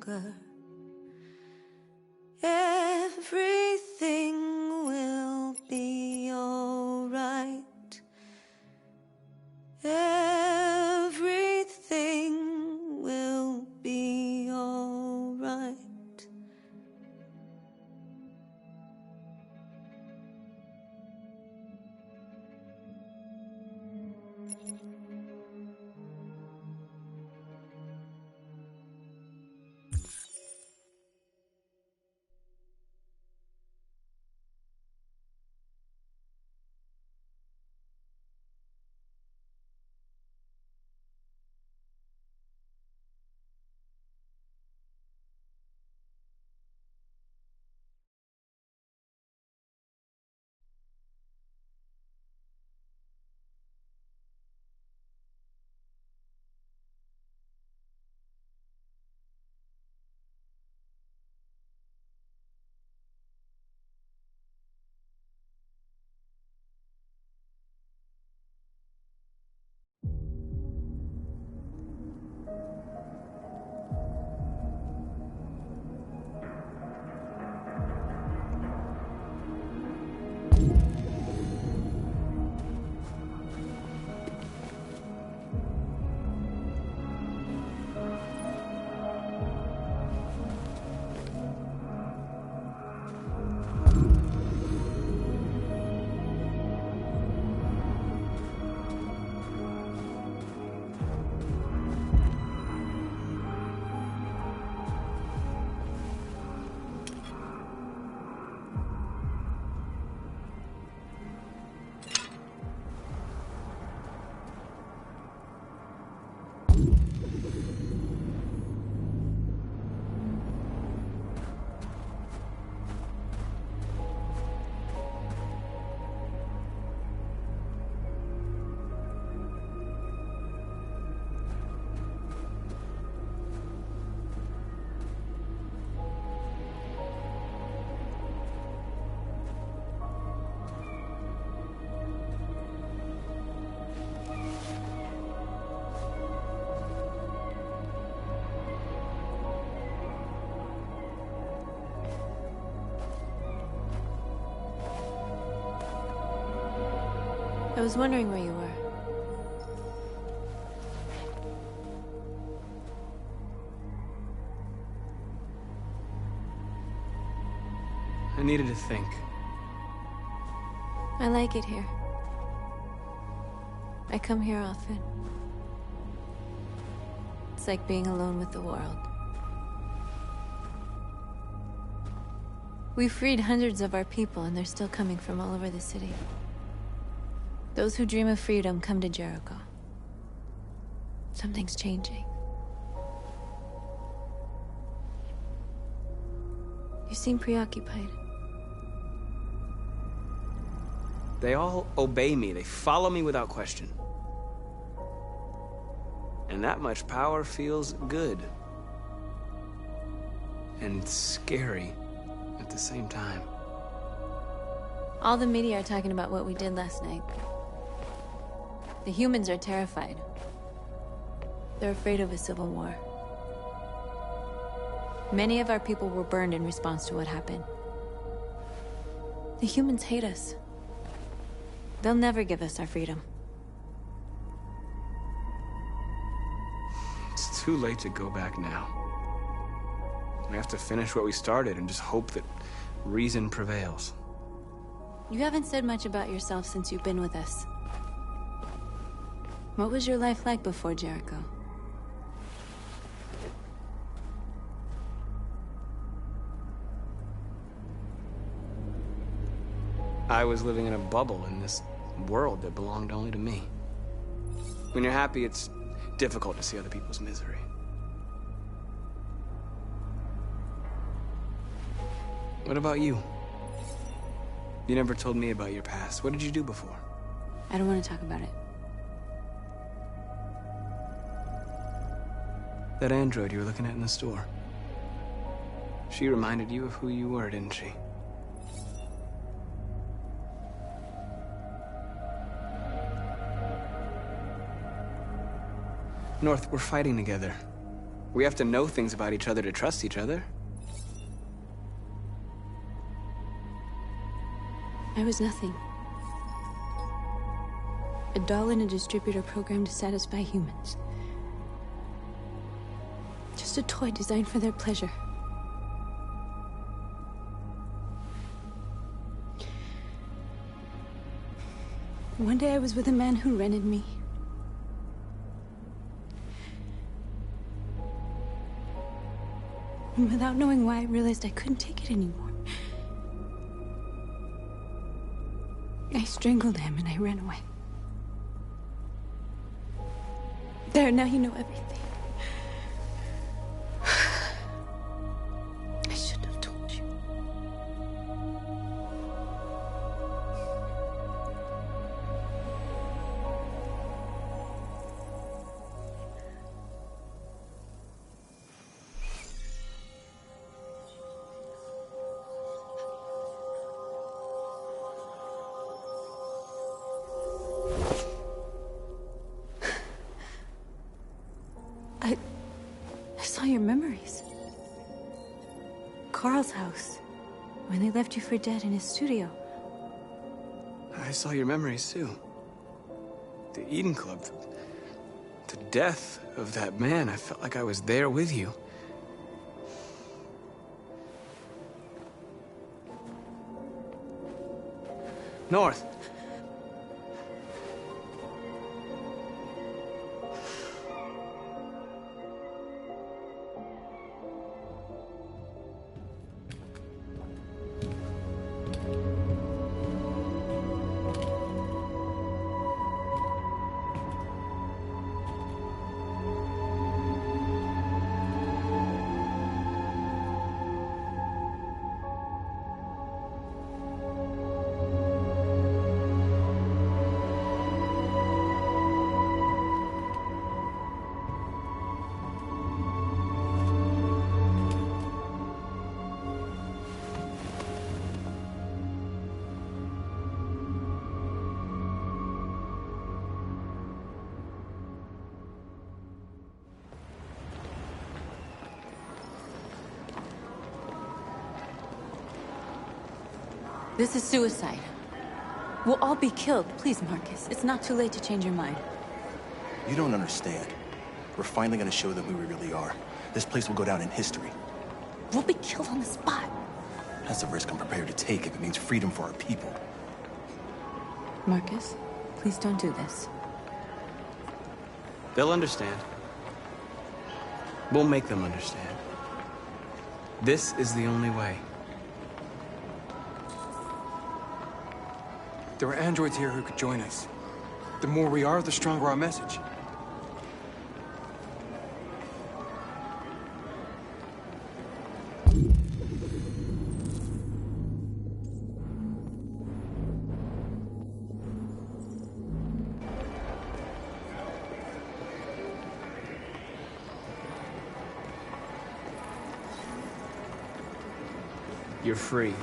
longer. Everything will be alright. Everything will be alright. I was wondering where you were. I needed to think. I like it here. I come here often. It's like being alone with the world. We freed hundreds of our people, and they're still coming from all over the city. Those who dream of freedom come to Jericho. Something's changing. You seem preoccupied. They all obey me. They follow me without question. And that much power feels good. And scary at the same time. All the media are talking about what we did last night. The humans are terrified. They're afraid of a civil war. Many of our people were burned in response to what happened. The humans hate us. They'll never give us our freedom. It's too late to go back now. We have to finish what we started and just hope that reason prevails. You haven't said much about yourself since you've been with us. What was your life like before Jericho? I was living in a bubble in this world that belonged only to me. When you're happy, it's difficult to see other people's misery. What about you? You never told me about your past. What did you do before? I don't want to talk about it. That android you were looking at in the store. She reminded you of who you were, didn't she? North, we're fighting together. We have to know things about each other to trust each other. I was nothing. A doll in a distributor program to satisfy humans. Just a toy designed for their pleasure. One day I was with a man who rented me. And without knowing why, I realized I couldn't take it anymore. I strangled him and I ran away. There, now you know everything. I shouldn't have told you. I saw your memories. Carl's house, when they left you for dead in his studio. I saw your memories too. The Eden Club. The death of that man. I felt like I was there with you. North. This is suicide. We'll all be killed. Please, Marcus. It's not too late to change your mind. You don't understand. We're finally gonna show them who we really are. This place will go down in history. We'll be killed on the spot. That's a risk I'm prepared to take if it means freedom for our people. Marcus, please don't do this. They'll understand. We'll make them understand. This is the only way. There are androids here who could join us. The more we are, the stronger our message. You're free.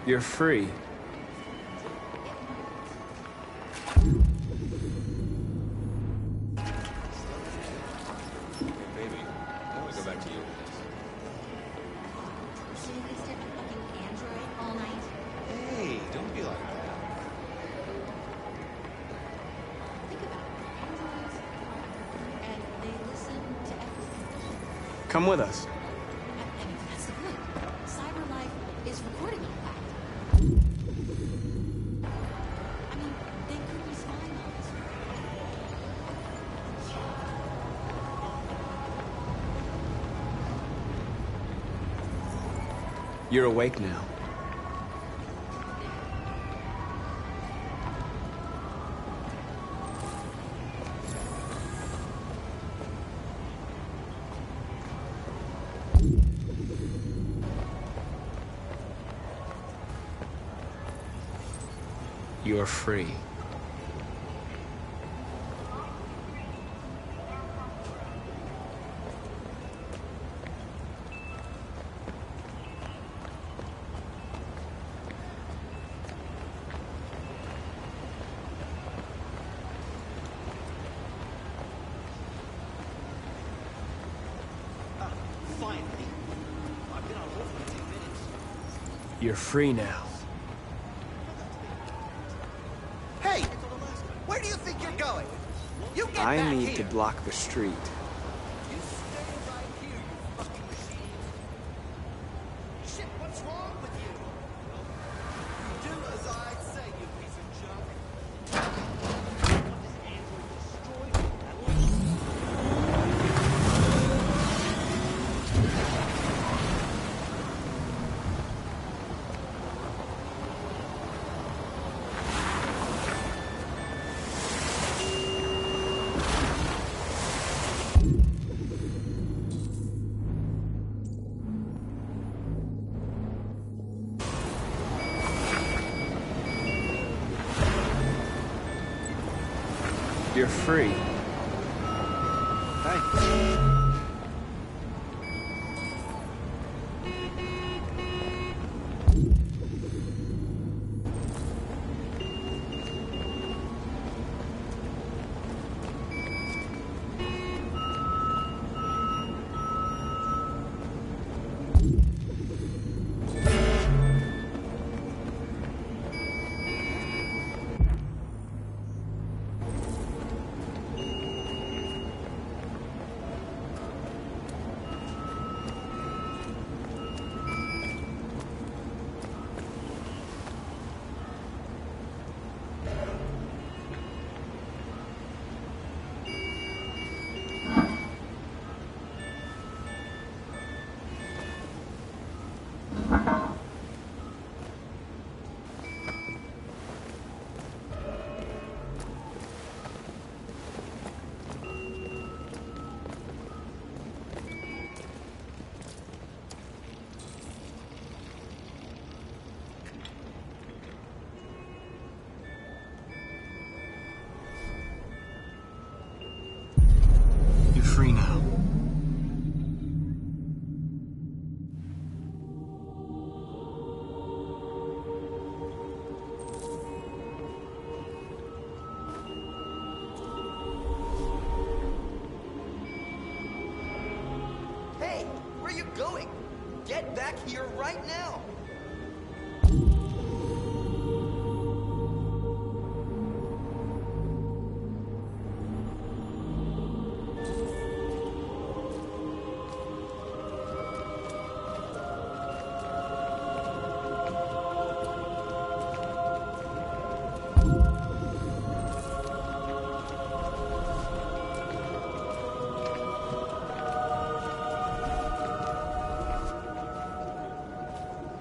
You're free. Baby, I want to go back to you. Hey, don't be like that. Come with us. That's the point. Cyber life is recording all that. I mean, they could be spying on us. You're awake now. You're free. Finally. I've been on hold for 10 minutes. You're free now. Hey! Where do you think you're going? You get I back need here! to block the street. You stay right here, you fucking machine! Shit, what's wrong with you? You do as I say, you piece of junk. You're free. Thanks. You're free now. Hey, where are you going? Get back here right now!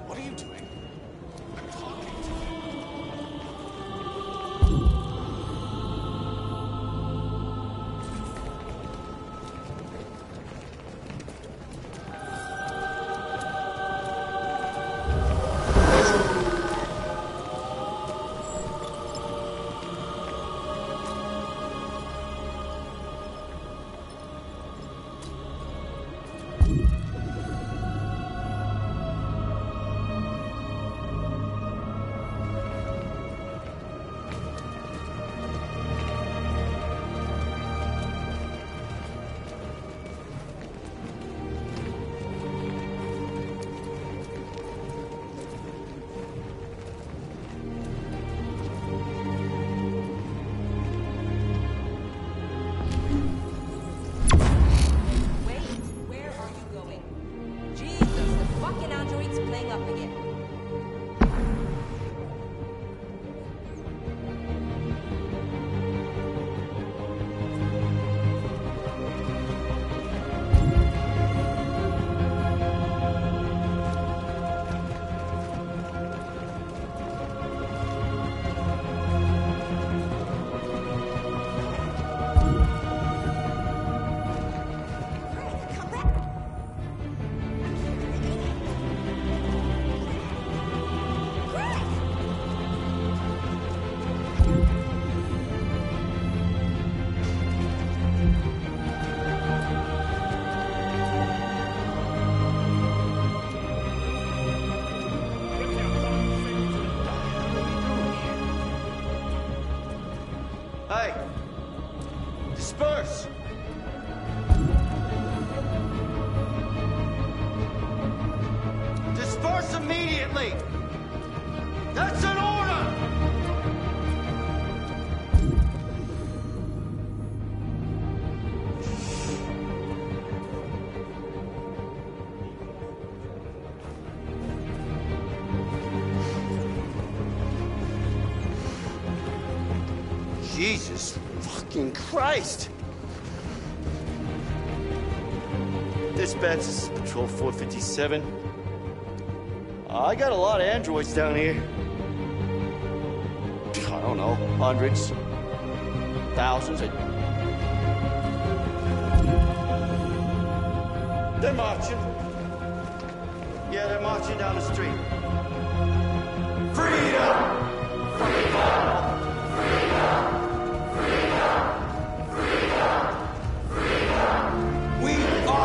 What immediately! That's an order! Jesus fucking Christ! Dispatch, this is Patrol 457. I got a lot of androids down here. I don't know, hundreds, thousands. They're marching. Yeah, they're marching down the street. Freedom! We are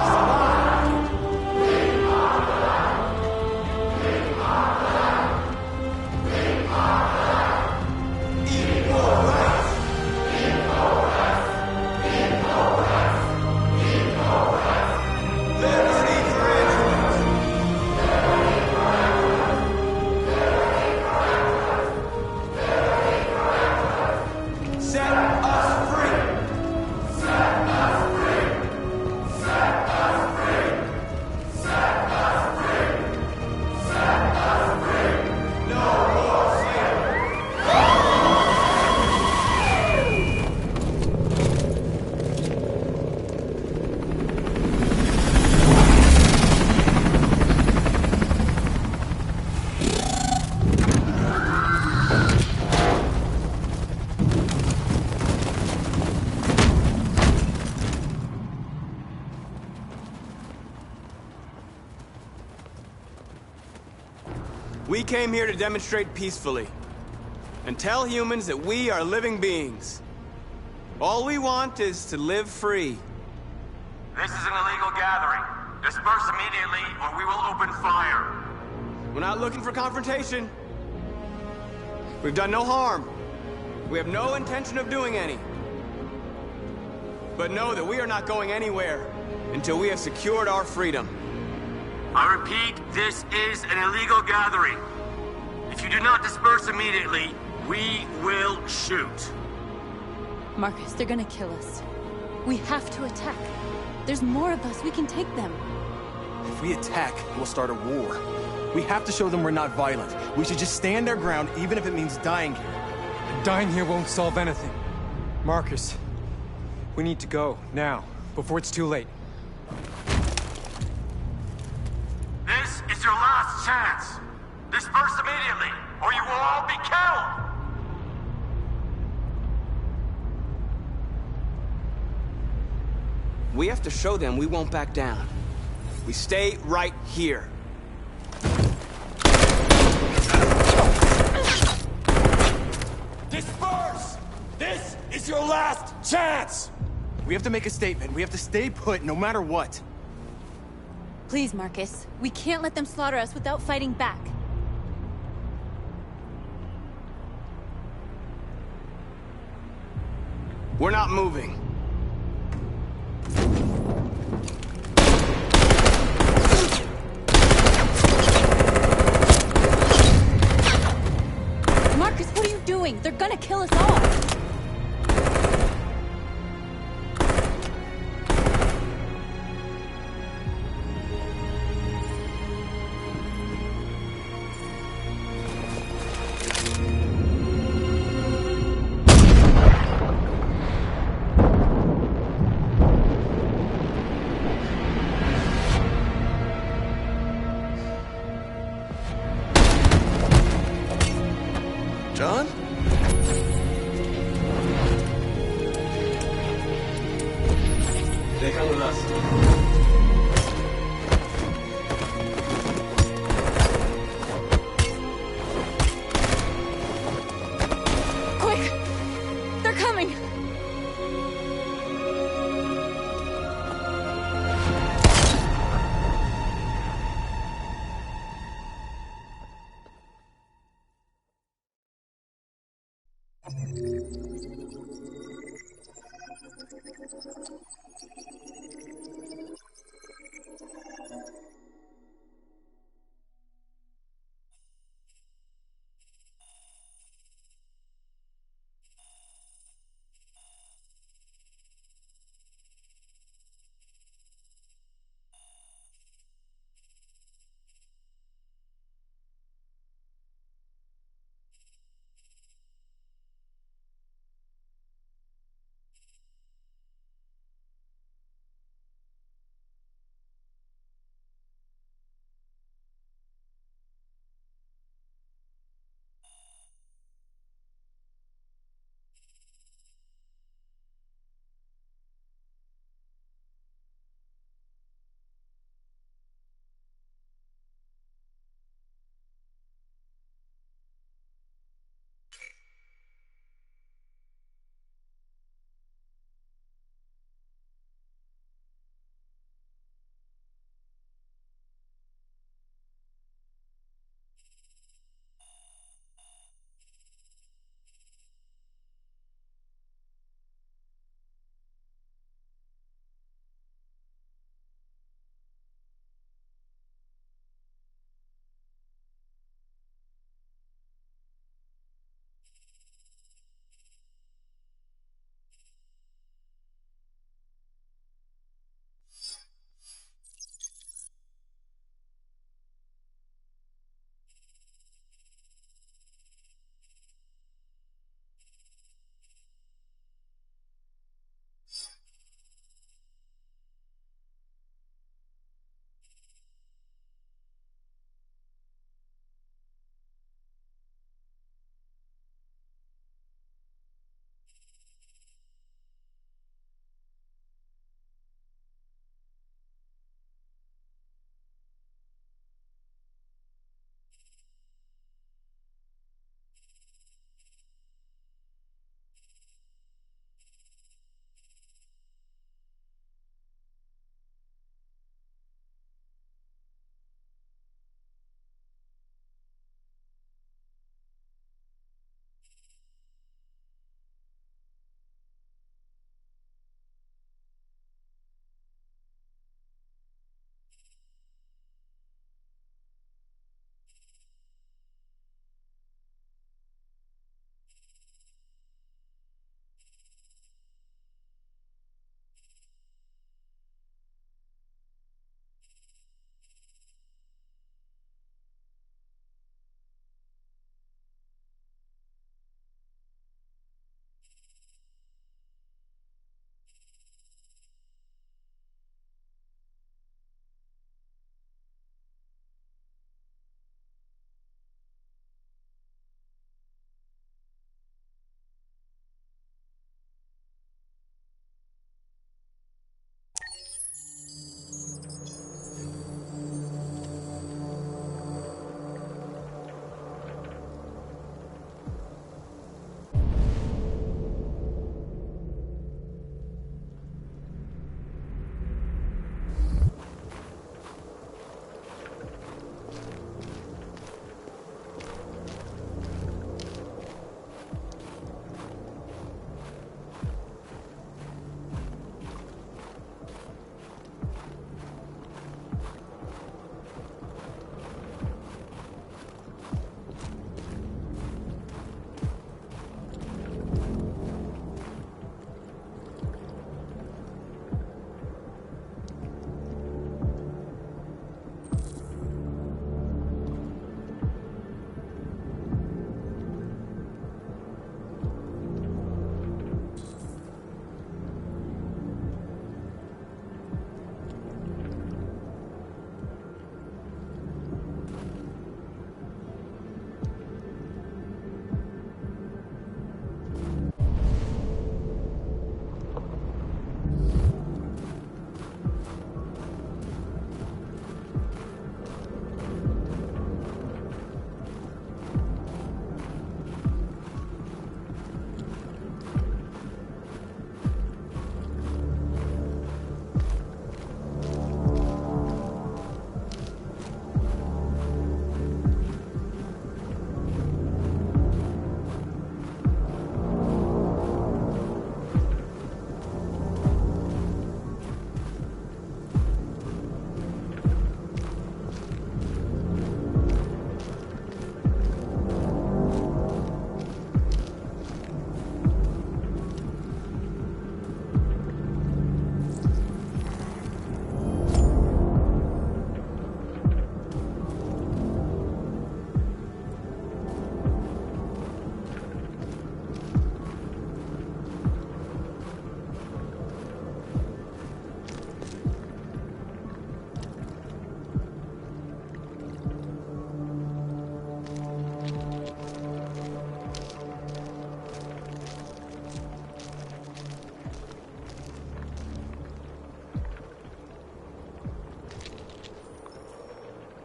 We came here to demonstrate peacefully and tell humans that we are living beings. All we want is to live free. This is an illegal gathering. Disperse immediately or we will open fire. We're not looking for confrontation. We've done no harm. We have no intention of doing any. But know that we are not going anywhere until we have secured our freedom. I repeat, this is an illegal gathering. If you do not disperse immediately, we will shoot. Marcus, they're gonna kill us. We have to attack. There's more of us. We can take them. If we attack, we'll start a war. We have to show them we're not violent. We should just stand our ground, even if it means dying here. Dying here won't solve anything. Marcus, we need to go, now, before it's too late. This is your last chance. Disperse immediately, or you will all be killed. We have to show them we won't back down. We stay right here. Disperse! This is your last chance! We have to make a statement. We have to stay put, no matter what. Please, Marcus. We can't let them slaughter us without fighting back. We're not moving. Marcus, what are you doing? They're gonna kill us all!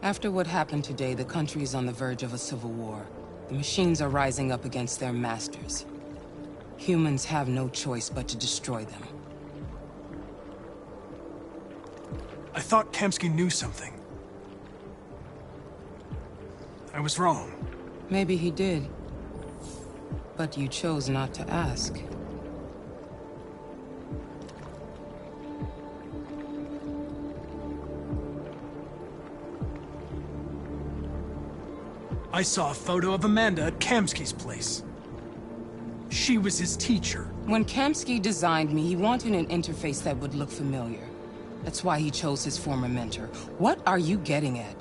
After what happened today, the country is on the verge of a civil war. The machines are rising up against their masters. Humans have no choice but to destroy them. I thought Kamsky knew something. I was wrong. Maybe he did. But you chose not to ask. I saw a photo of Amanda at Kamsky's place. She was his teacher. When Kamsky designed me, he wanted an interface that would look familiar. That's why he chose his former mentor. What are you getting at?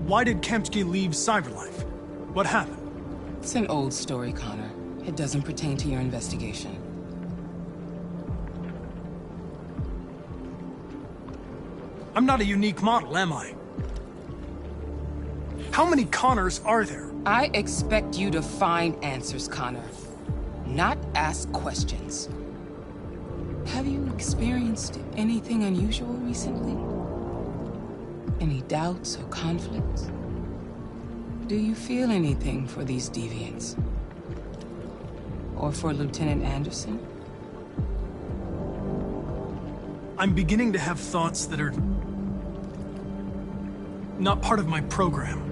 Why did Kamsky leave Cyberlife? What happened? It's an old story, Connor. It doesn't pertain to your investigation. I'm not a unique model, am I? How many Connors are there? I expect you to find answers, Connor. Not ask questions. Have you experienced anything unusual recently? Any doubts or conflicts? Do you feel anything for these deviants? Or for Lieutenant Anderson? I'm beginning to have thoughts that are not part of my program.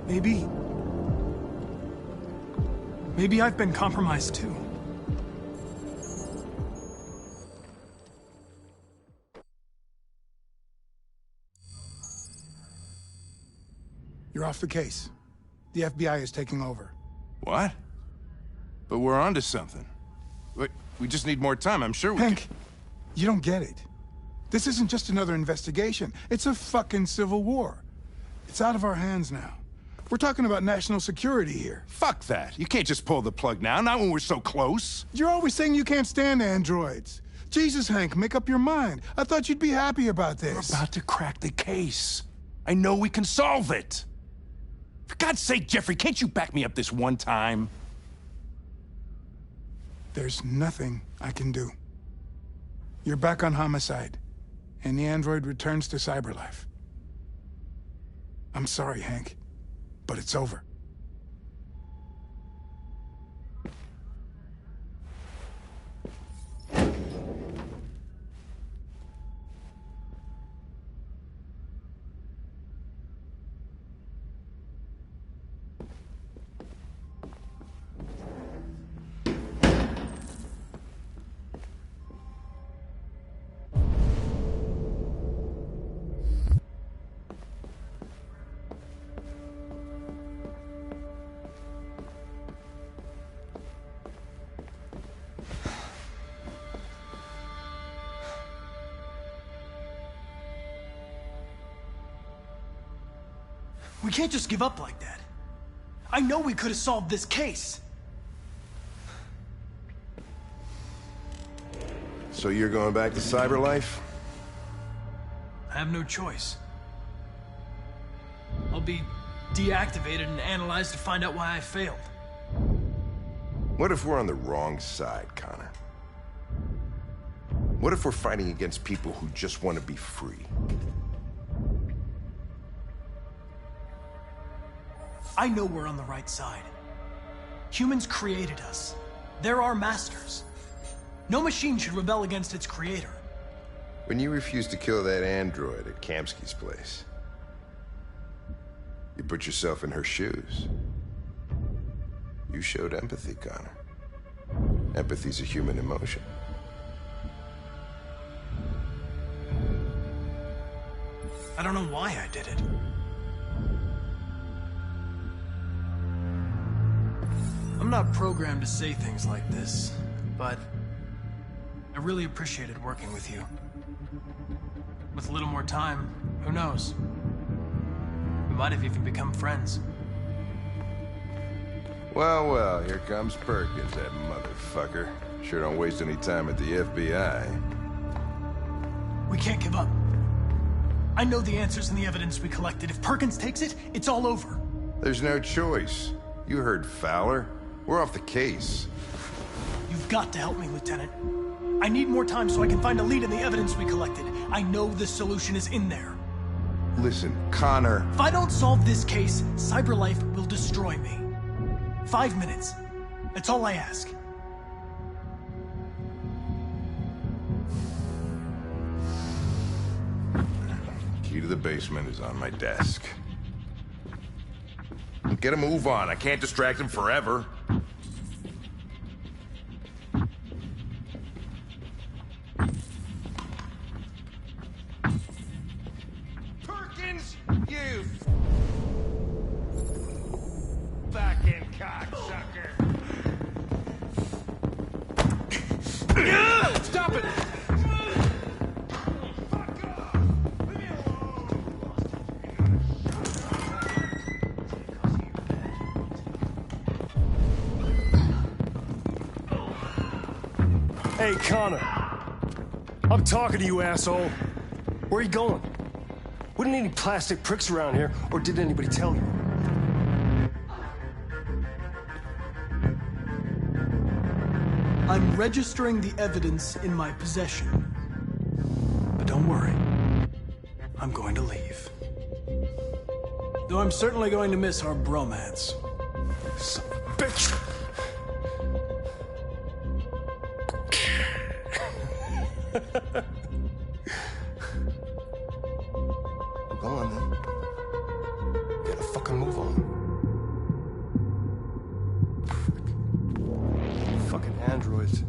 Maybe I've been compromised too. You're off the case. The FBI is taking over. What? But we're onto something. Wait, we just need more time, I'm sure we Hank, you don't get it. This isn't just another investigation. It's a fucking civil war. It's out of our hands now. We're talking about national security here. Fuck that. You can't just pull the plug now, not when we're so close. You're always saying you can't stand androids. Jesus, Hank, make up your mind. I thought you'd be happy about this. We're about to crack the case. I know we can solve it. For God's sake, Jeffrey, can't you back me up this one time? There's nothing I can do. You're back on homicide, and the android returns to Cyberlife. I'm sorry, Hank, but it's over. We can't just give up like that. I know we could have solved this case. So you're going back to Cyberlife? I have no choice. I'll be deactivated and analyzed to find out why I failed. What if we're on the wrong side, Connor? What if we're fighting against people who just want to be free? I know we're on the right side. Humans created us. They're our masters. No machine should rebel against its creator. When you refused to kill that android at Kamsky's place, you put yourself in her shoes. You showed empathy, Connor. Empathy's a human emotion. I don't know why I did it. I'm not programmed to say things like this, but I really appreciated working with you. With a little more time, who knows? We might have even become friends. Well, well, here comes Perkins, that motherfucker. Sure don't waste any time at the FBI. We can't give up. I know the answers and the evidence we collected. If Perkins takes it, it's all over. There's no choice. You heard Fowler. We're off the case. You've got to help me, Lieutenant. I need more time so I can find a lead in the evidence we collected. I know the solution is in there. Listen, Connor. If I don't solve this case, Cyberlife will destroy me. 5 minutes. That's all I ask. Key to the basement is on my desk. Get a move on. I can't distract him forever. Perkins, you fucking cocksucker. Stop it! Hey, Connor. I'm talking to you, asshole. Where are you going? Wouldn't any plastic pricks around here, or did anybody tell you? I'm registering the evidence in my possession. But don't worry. I'm going to leave. Though I'm certainly going to miss our bromance. Son of a bitch! Go on, then. Gotta fucking move on. Fucking androids.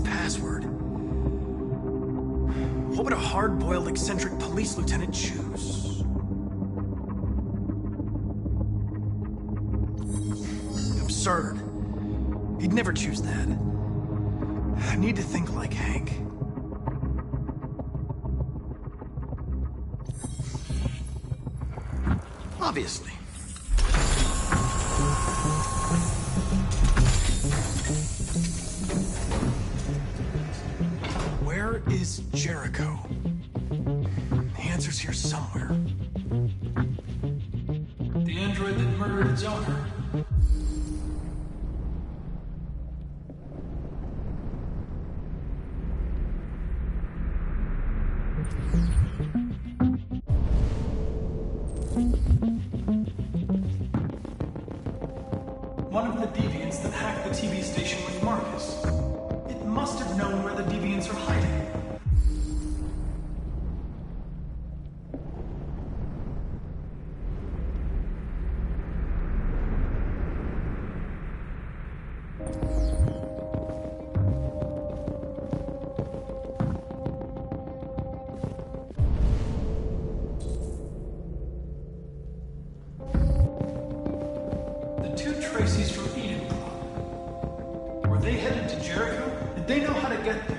Password. What would a hard-boiled, eccentric police lieutenant choose? Absurd. He'd never choose that. I need to think like Hank. Obviously. Where is Jericho? The answer's here somewhere. The android that murdered its owner. One of the deviants that hacked the TV station with Marcus. It must have known where the deviants are hiding. The two Tracy's from Eden Club. Were they headed to Jericho? Did they know how to get there?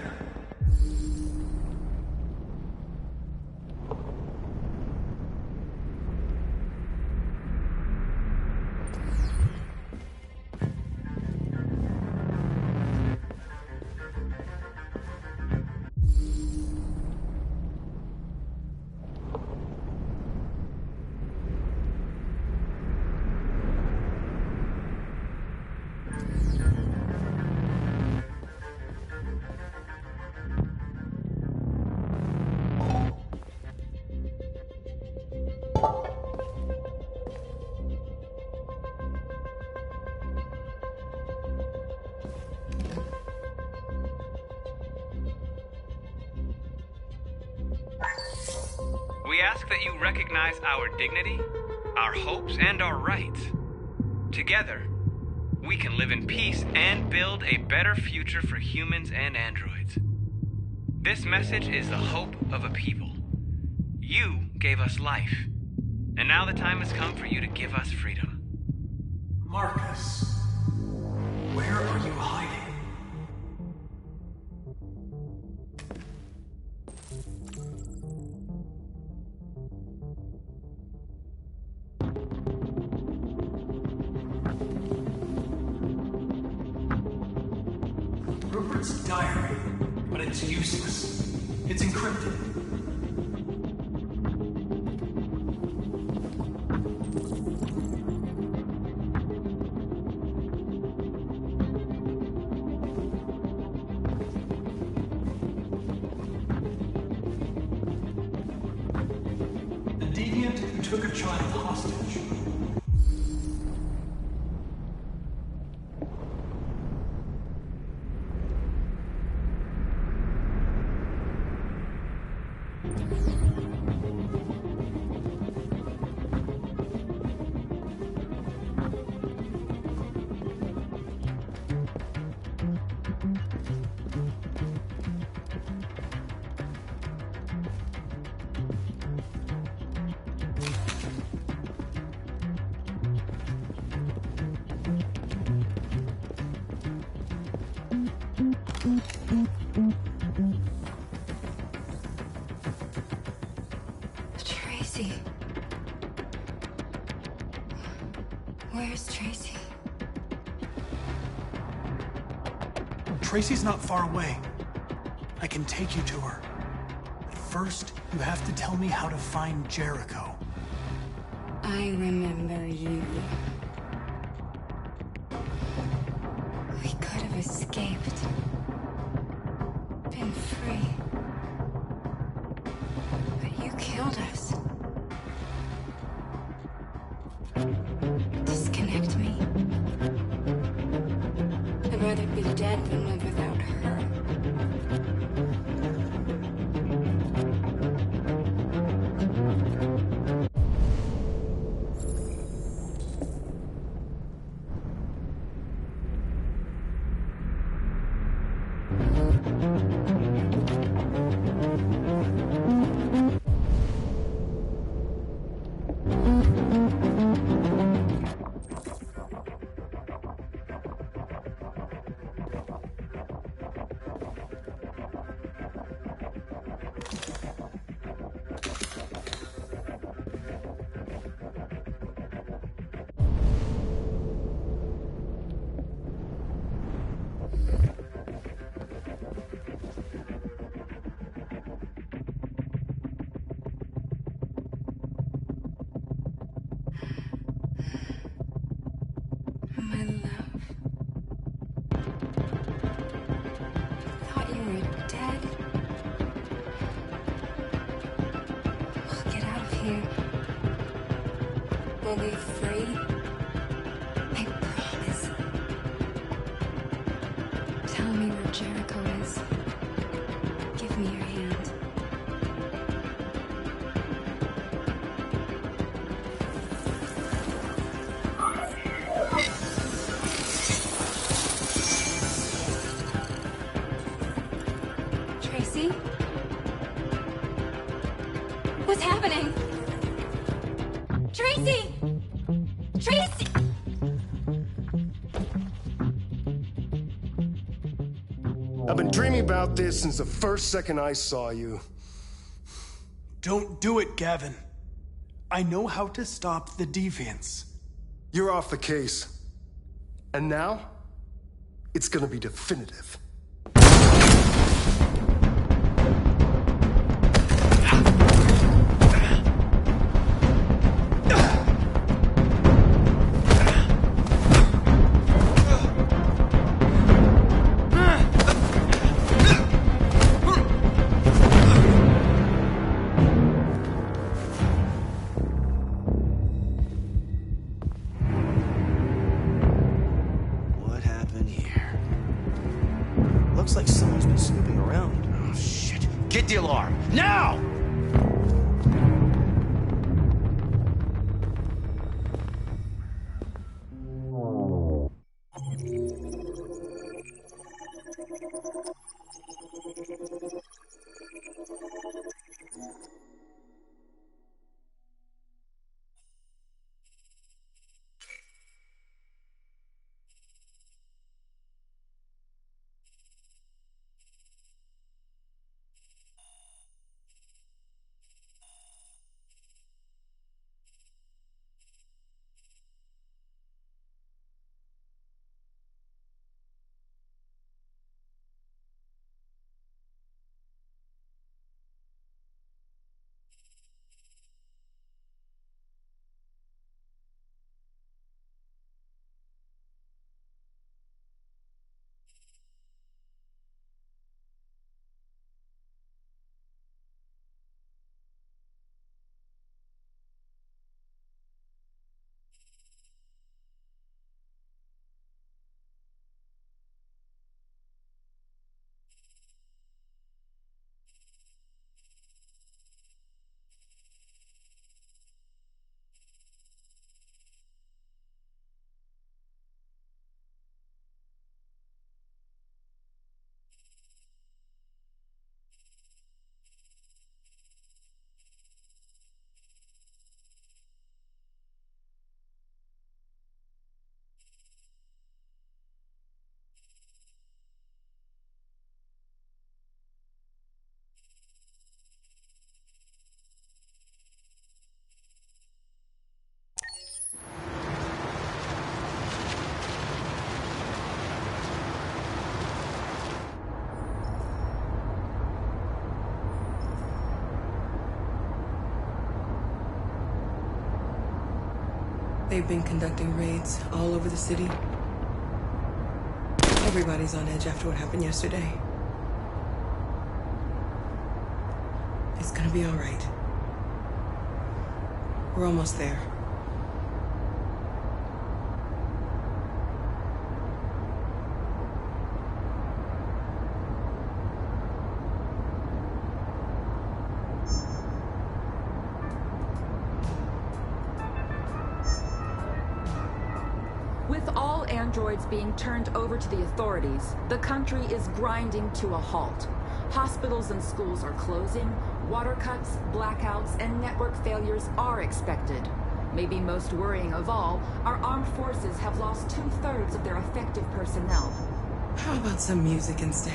We ask that you recognize our dignity, our hopes, and our rights. Together, we can live in peace and build a better future for humans and androids. This message is the hope of a people. You gave us life, and now the time has come for you to give us freedom. Marcus. Rupert's diary, but it's useless. It's encrypted. The deviant who took a child hostage. Tracy. Where's Tracy? Tracy's not far away. I can take you to her. But first, you have to tell me how to find Jericho. I remember you. We could have escaped. Been free. But you killed us. Disconnect me. I'd rather be dead than live without her. My love. Thought you were dead. We'll get out of here. We'll be free. I promise. Tell me where Jericho is. Give me your hand. Tracy? What's happening? Tracy! Tracy! I've been dreaming about this since the first second I saw you. Don't do it, Gavin. I know how to stop the deviants. You're off the case. And now, it's gonna be definitive. What happened here? Looks like someone's been snooping around. Oh, shit. Get the alarm. Now! They've been conducting raids all over the city. Everybody's on edge after what happened yesterday. It's gonna be all right. We're almost there. With all androids being turned over to the authorities, the country is grinding to a halt. Hospitals and schools are closing, water cuts, blackouts, and network failures are expected. Maybe most worrying of all, our armed forces have lost 2/3 of their effective personnel. How about some music instead?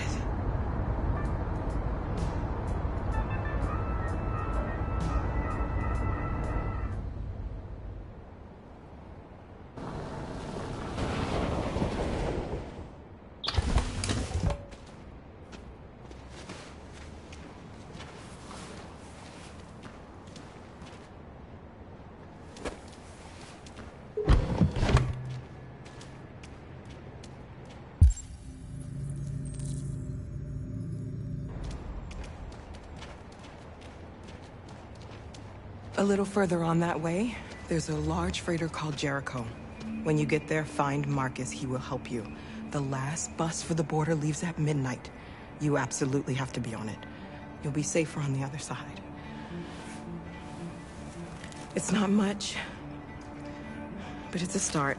A little further on that way, there's a large freighter called Jericho. When you get there, find Marcus. He will help you. The last bus for the border leaves at midnight. You absolutely have to be on it. You'll be safer on the other side. It's not much, but it's a start.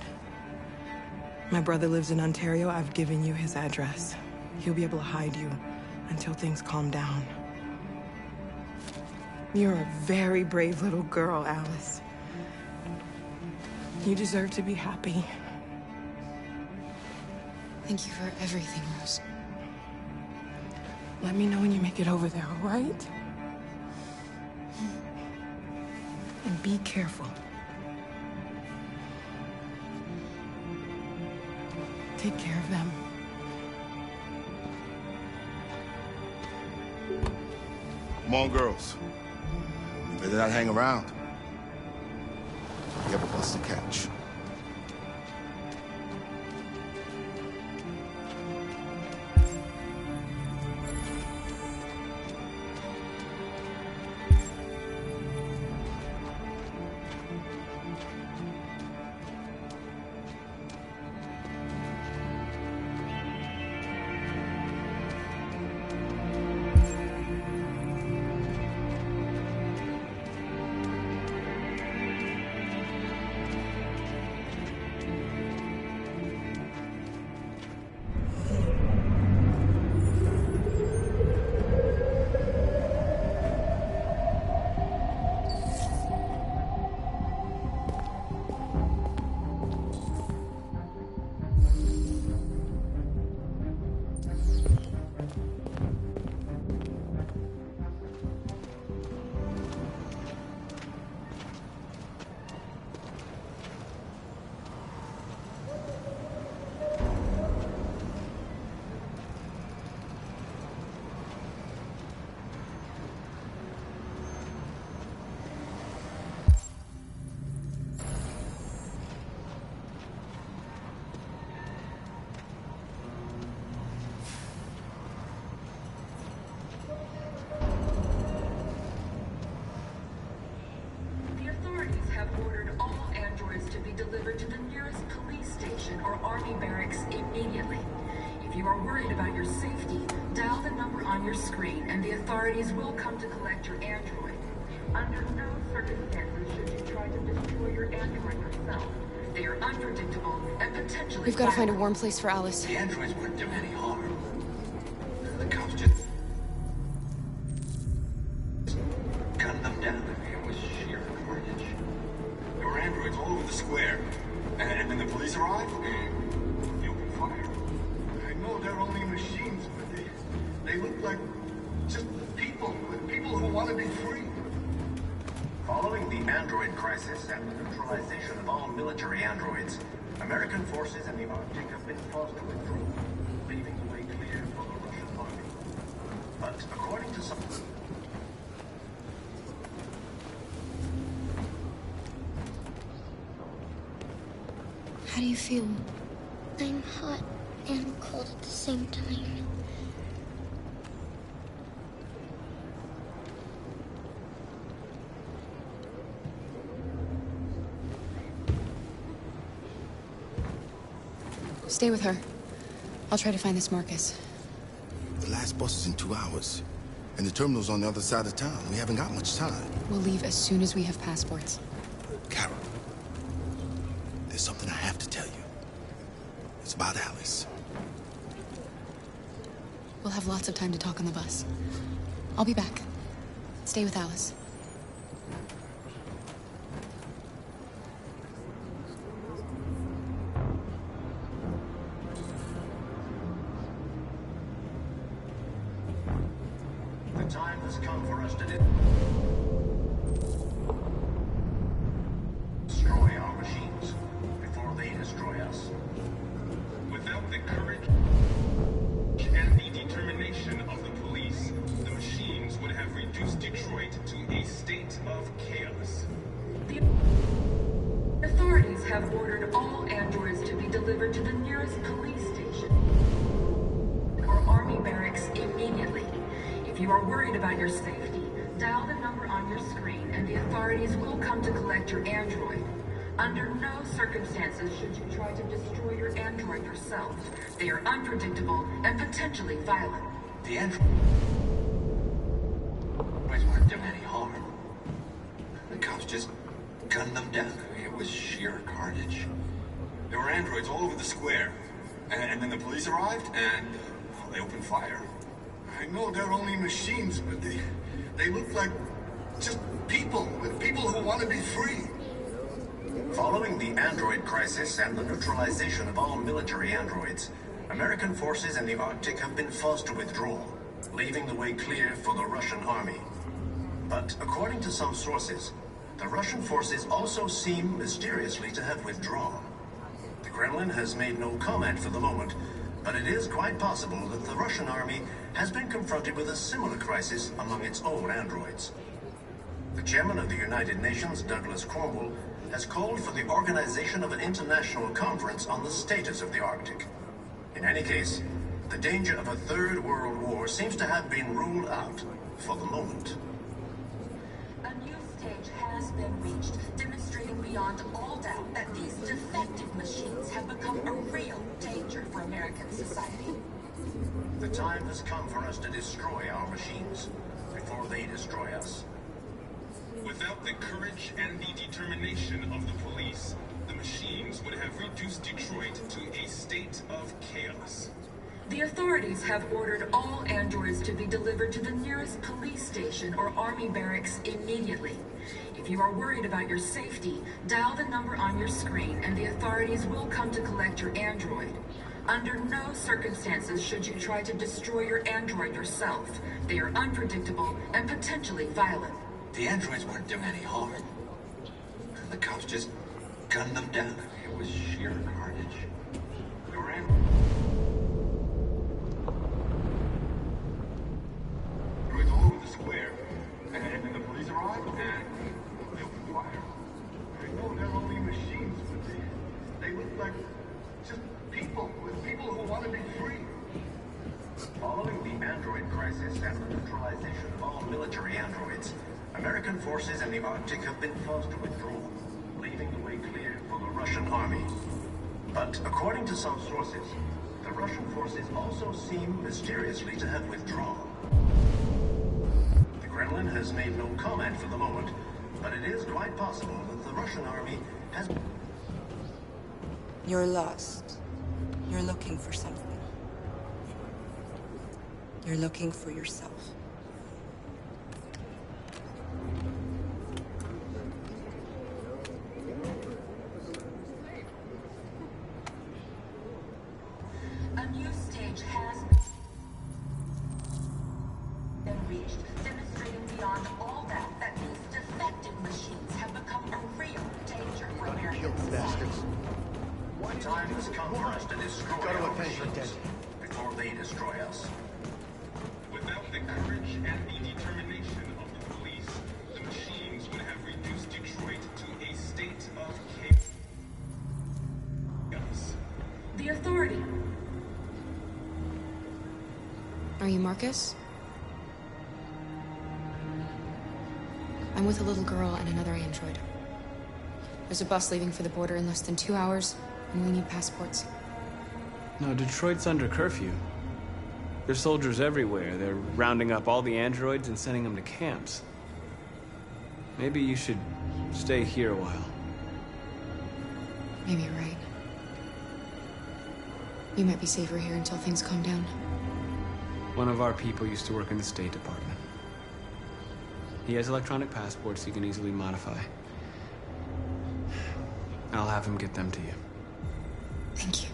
My brother lives in Ontario. I've given you his address. He'll be able to hide you until things calm down. You're a very brave little girl, Alice. You deserve to be happy. Thank you for everything, Rose. Let me know when you make it over there, all right? And be careful. Take care of them. Come on, girls. You better not hang around. You have a bus to catch. Delivered to the nearest police station or army barracks immediately. If you are worried about your safety, dial the number on your screen and the authorities will come to collect your android. Under no circumstances should you try to destroy your android yourself. They are unpredictable and potentially We've got to find a warm place for Alice. The androids wouldn't do any harm. The cops just cut them down. It was sheer carnage. There were androids all over the square. And then the police arrived? You opened fire. I know they're only machines, but they look like just people who want to be free. Following the android crisis and the neutralization of all military androids, American forces in the Arctic have been forced to withdraw, leaving the way clear for the Russian army. But according to some... How do you feel? I'm hot and cold at the same time. Stay with her. I'll try to find this Marcus. The last bus is in 2 hours. And the terminal's on the other side of town. We haven't got much time. We'll leave as soon as we have passports. Carol, there's something I have to tell you. It's about Alice. We'll have lots of time to talk on the bus. I'll be back. Stay with Alice. The time has come for us to destroy our machines before they destroy us. Without the courage and the determination of the police, the machines would have reduced Detroit to a state of chaos. The authorities have ordered all androids to be delivered to the nearest police station or army barracks immediately. If you are worried about your safety, dial the number on your screen and the authorities will come to collect your android. Under no circumstances should you try to destroy your android yourself. They are unpredictable and potentially violent. The androids weren't doing any harm. The cops just gunned them down. It was sheer carnage. There were androids all over the square. And then the police arrived and they opened fire. I know they're only machines, but they look like just people who want to be free. Following the android crisis and the neutralization of all military androids, American forces in the Arctic have been forced to withdraw, leaving the way clear for the Russian army. But according to some sources, the Russian forces also seem mysteriously to have withdrawn. The Kremlin has made no comment for the moment, but it is quite possible that the Russian army has been confronted with a similar crisis among its own androids. The chairman of the United Nations, Douglas Cromwell, has called for the organization of an international conference on the status of the Arctic. In any case, the danger of a third world war seems to have been ruled out for the moment. A new stage has been reached, demonstrating beyond all doubt that these defective machines have become a real danger for American society. The time has come for us to destroy our machines before they destroy us. Without the courage and the determination of the police, the machines would have reduced Detroit to a state of chaos. The authorities have ordered all androids to be delivered to the nearest police station or army barracks immediately. If you are worried about your safety, dial the number on your screen and the authorities will come to collect your android. Under no circumstances should you try to destroy your android yourself. They are unpredictable and potentially violent. The androids weren't doing any harm. The cops just gunned them down. It was sheer carnage. There were androids all over the square. And then the police arrived and they opened fire. I know they're only machines, but they look like just people who want to be free. Following the android crisis and the neutralization of all military androids, American forces in the Arctic have been forced to withdraw, leaving the way clear for the Russian army. But according to some sources, the Russian forces also seem mysteriously to have withdrawn. The Kremlin has made no comment for the moment, but it is quite possible that the Russian army has... You're lost. You're looking for something. You're looking for yourself. A new stage has been reached, demonstrating beyond all doubt that these defective machines have become a real danger for American society. The time has come for us to destroy our machines before they destroy us. Without the courage and the determination of the police, the machines would have reduced Detroit to a state of chaos. you Marcus? I'm with a little girl and another android. There's a bus leaving for the border in less than 2 hours, and we need passports. No, Detroit's under curfew. There's soldiers everywhere. They're rounding up all the androids and sending them to camps. Maybe you should stay here a while. Maybe you're right. You might be safer here until things calm down. One of our people used to work in the State Department. He has electronic passports he can easily modify. I'll have him get them to you. Thank you.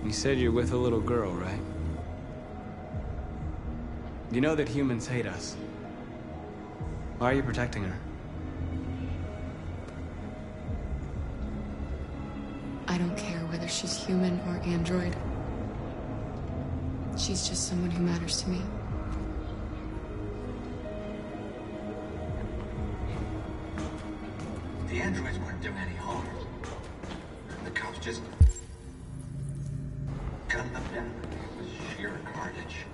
You said you're with a little girl, right? You know that humans hate us. Why are you protecting her? I don't care whether she's human or android. She's just someone who matters to me. The androids weren't doing any harm. The cops just gunned them down. It was sheer carnage.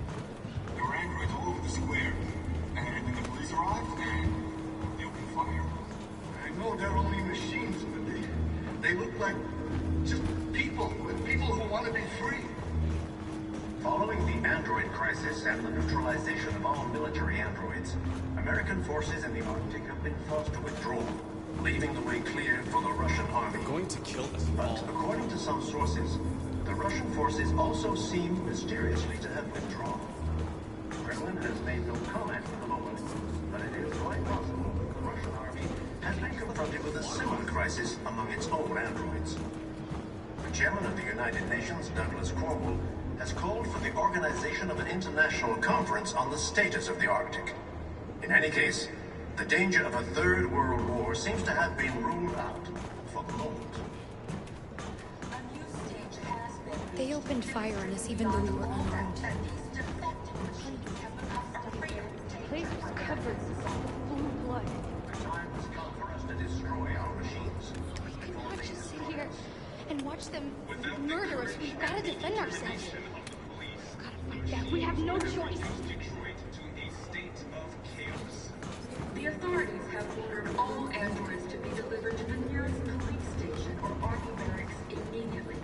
There were androids all over the square. And then the police arrived, and they opened fire. I know they're only machines, but they look like just people who want to be free. Following the android crisis and the neutralization of all military androids, American forces in the Arctic have been forced to withdraw, leaving the way clear for the Russian army. They're going to kill us But all. according to some sources, the Russian forces also seem mysteriously to have withdrawn. Kremlin has made no comment for the moment, but it is quite possible the Russian army has been confronted with a similar crisis among its own androids. The chairman of the United Nations, Douglas Cornwall, has called for the organization of an international conference on the status of the Arctic. In any case, the danger of a third world war seems to have been ruled out for the moment. They opened fire on us even though we were unarmed. The place was covered full of blood. The time has come for us to destroy our machines. We could not just sit here and watch them murder us. We've got to defend ourselves. We've got to fight back. We have no choice. The authorities have ordered all androids to be delivered to the nearest police station or army barracks immediately.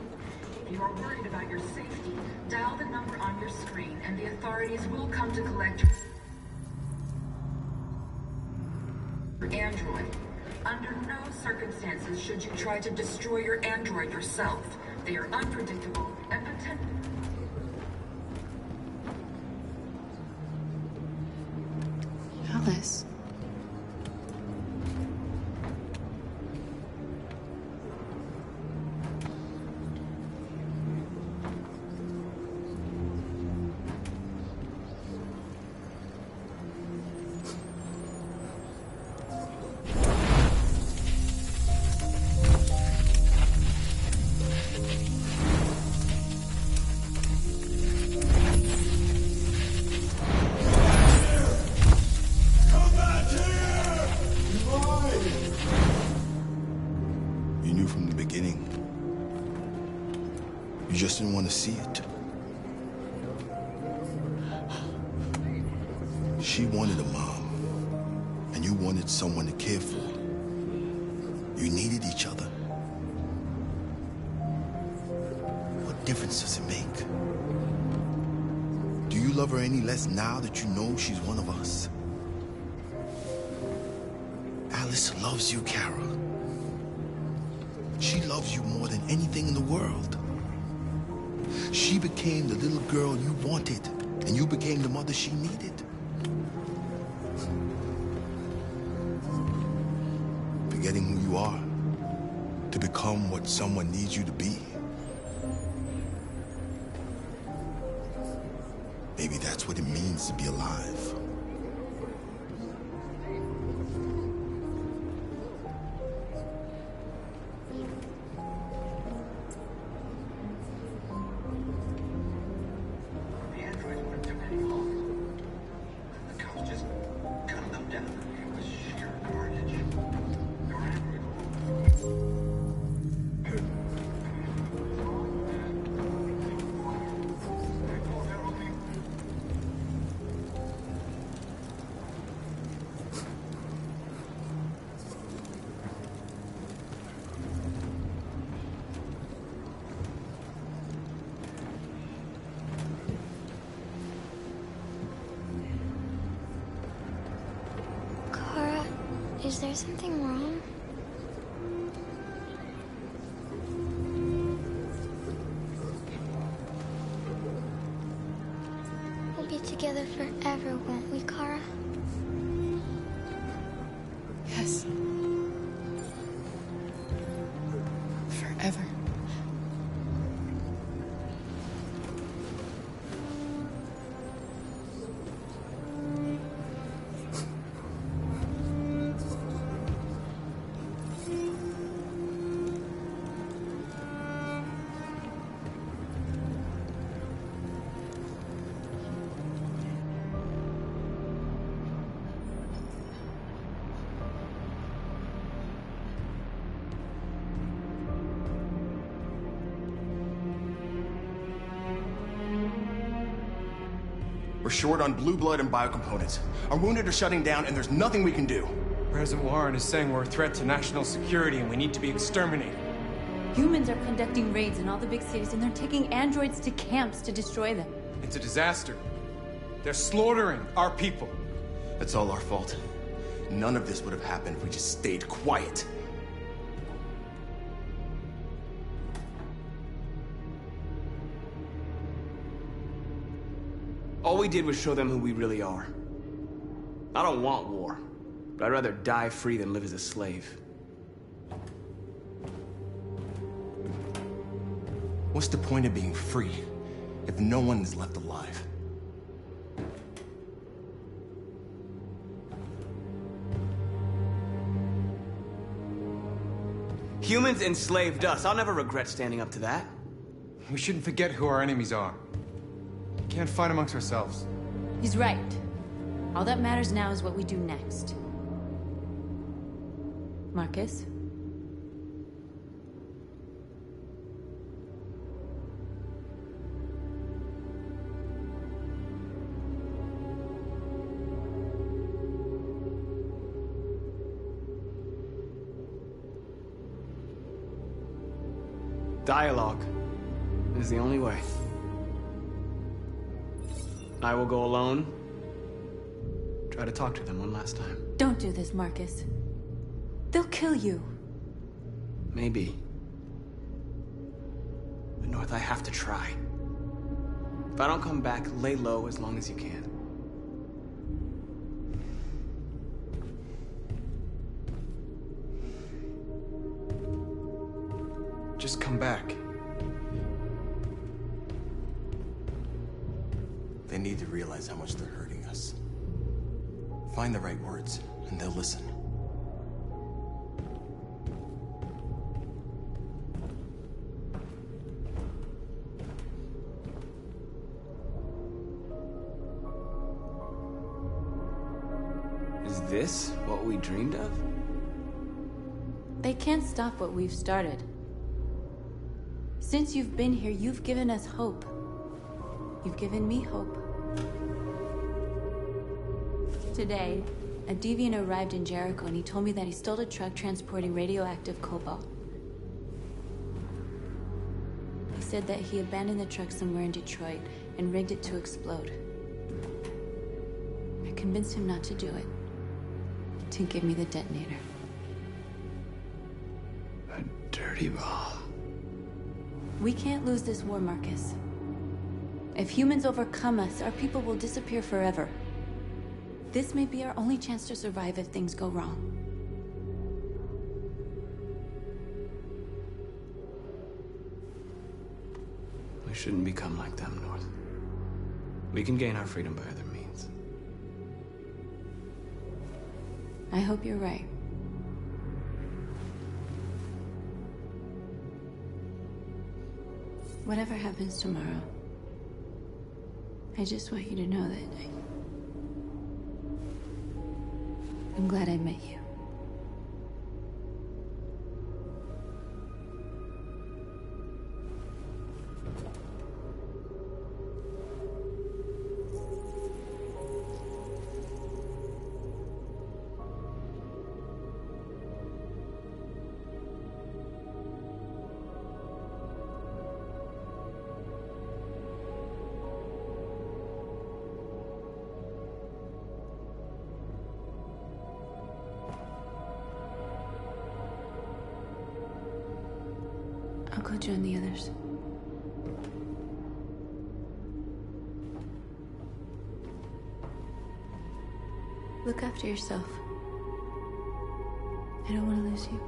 If you are worried about your safety, dial the number on your screen and the authorities will come to collect your android. Under no circumstances should you try to destroy your android yourself. They are unpredictable and potential. Alice. You knew from the beginning. You just didn't want to see it. She wanted a mom, and you wanted someone to care for. You needed each other. What difference does it make? Do you love her any less now that you know she's one of us? Alice loves you, Kara. She loves you more than anything in the world. She became the little girl you wanted, and you became the mother she needed. Forgetting who you are to become what someone needs you to be. Maybe that's what it means to be alive. The androids weren't doing any harm. The cops just gunned them down. It was sheer carnage. There were androids all over. there something wrong? We'll be together forever, won't we, Kara? Yes. Forever. We're short on blue blood and biocomponents. Our wounded are shutting down, and there's nothing we can do. President Warren is saying we're a threat to national security and we need to be exterminated. Humans are conducting raids in all the big cities, and they're taking androids to camps to destroy them. It's a disaster. They're slaughtering our people. That's all our fault. None of this would have happened if we just stayed quiet. All we did was show them who we really are. I don't want war, but I'd rather die free than live as a slave. What's the point of being free if no one is left alive? Humans enslaved us. I'll never regret standing up to that. We shouldn't forget who our enemies are. We can't fight amongst ourselves. He's right. All that matters now is what we do next. Marcus? Dialogue is the only way. I will go alone. Try to talk to them one last time. Don't do this, Marcus. They'll kill you. Maybe. But North, I have to try. If I don't come back, lay low as long as you can. Just come back. They need to realize how much they're hurting us. Find the right words, and they'll listen. Is this what we dreamed of? They can't stop what we've started. Since you've been here, you've given us hope. You've given me hope. Today, a deviant arrived in Jericho and he told me that he stole a truck transporting radioactive cobalt. He said that he abandoned the truck somewhere in Detroit and rigged it to explode. I convinced him not to do it, to give me the detonator. A dirty ball. We can't lose this war, Marcus. If humans overcome us, our people will disappear forever. This may be our only chance to survive if things go wrong. We shouldn't become like them, North. We can gain our freedom by other means. I hope you're right. Whatever happens tomorrow, I just want you to know that I'm glad I met you. I'll go join the others. Look after yourself. I don't want to lose you.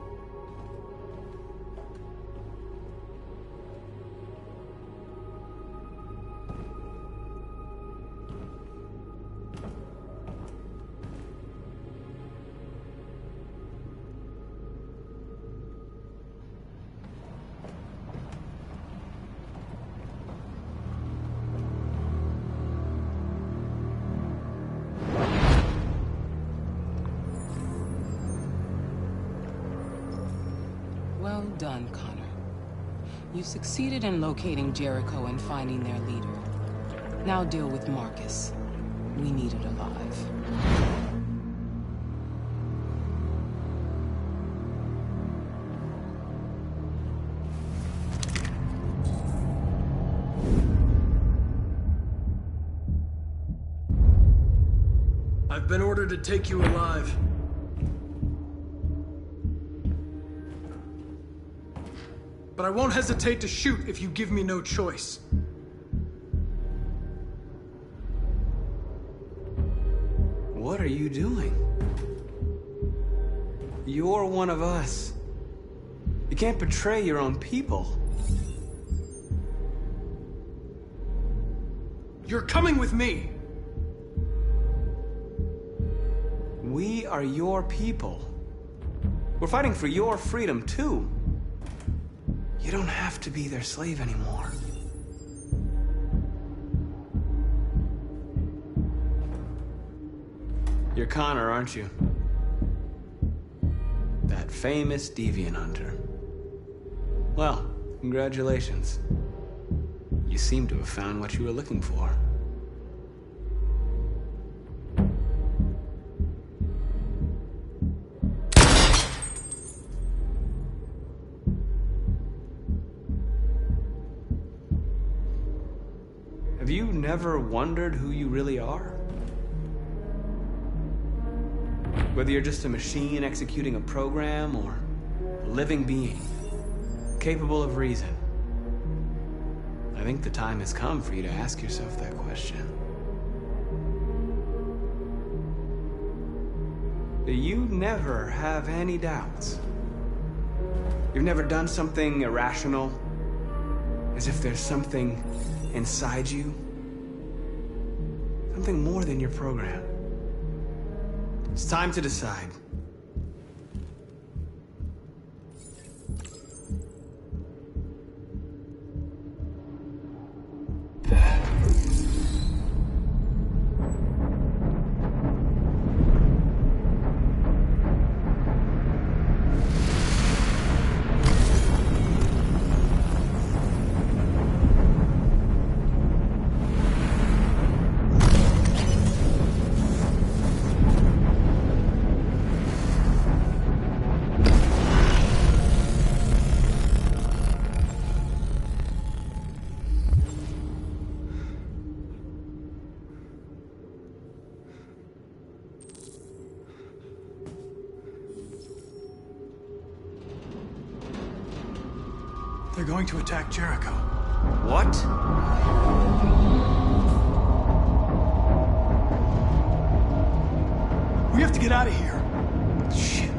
Well done, Connor. You succeeded in locating Jericho and finding their leader. Now deal with Marcus. We need it alive. I've been ordered to take you alive. But I won't hesitate to shoot if you give me no choice. What are you doing? You're one of us. You can't betray your own people. You're coming with me. We are your people. We're fighting for your freedom, too. You don't have to be their slave anymore. You're Connor, aren't you? That famous deviant hunter. Well, congratulations. You seem to have found what you were looking for. Have you never wondered who you really are? Whether you're just a machine executing a program or a living being, capable of reason. I think the time has come for you to ask yourself that question. Do you never have any doubts? You've never done something irrational? As if there's something inside you? Something more than your program. It's time to decide. They're going to attack Jericho. What? We have to get out of here. Shit.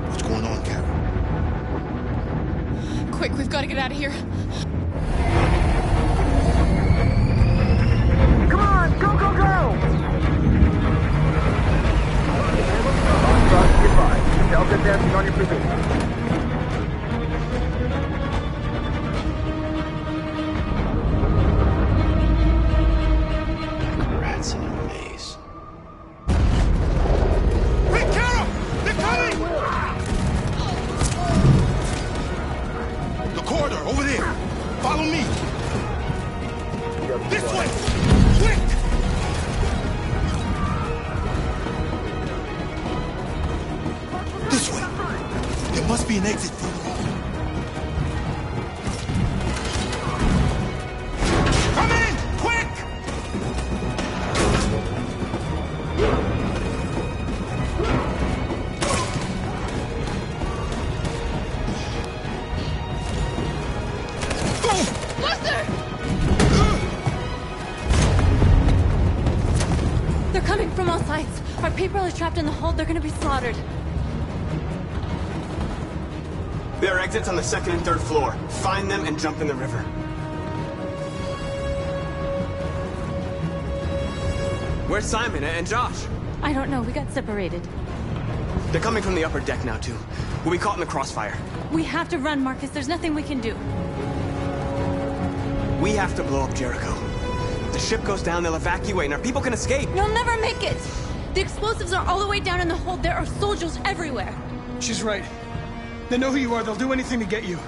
What's going on, Kara? Quick, we've got to get out of here. Come on, go, go, go! Delta dancing on your position. Rats in a maze. Wait, Carol! They're coming! The corridor, over there. Follow me. This way! Quick! This way. There must be an exit further on. Lester! They're coming from all sides. Our people are trapped in the hold. They're gonna be slaughtered. There are exits on the second and third floor. Find them and jump in the river. Where's Simon and Josh? I don't know. We got separated. They're coming from the upper deck now, too. We'll be caught in the crossfire. We have to run, Marcus. There's nothing we can do. We have to blow up Jericho. If the ship goes down, they'll evacuate and our people can escape. You'll never make it! The explosives are all the way down in the hold. There are soldiers everywhere. She's right. They know who you are. They'll do anything to get you.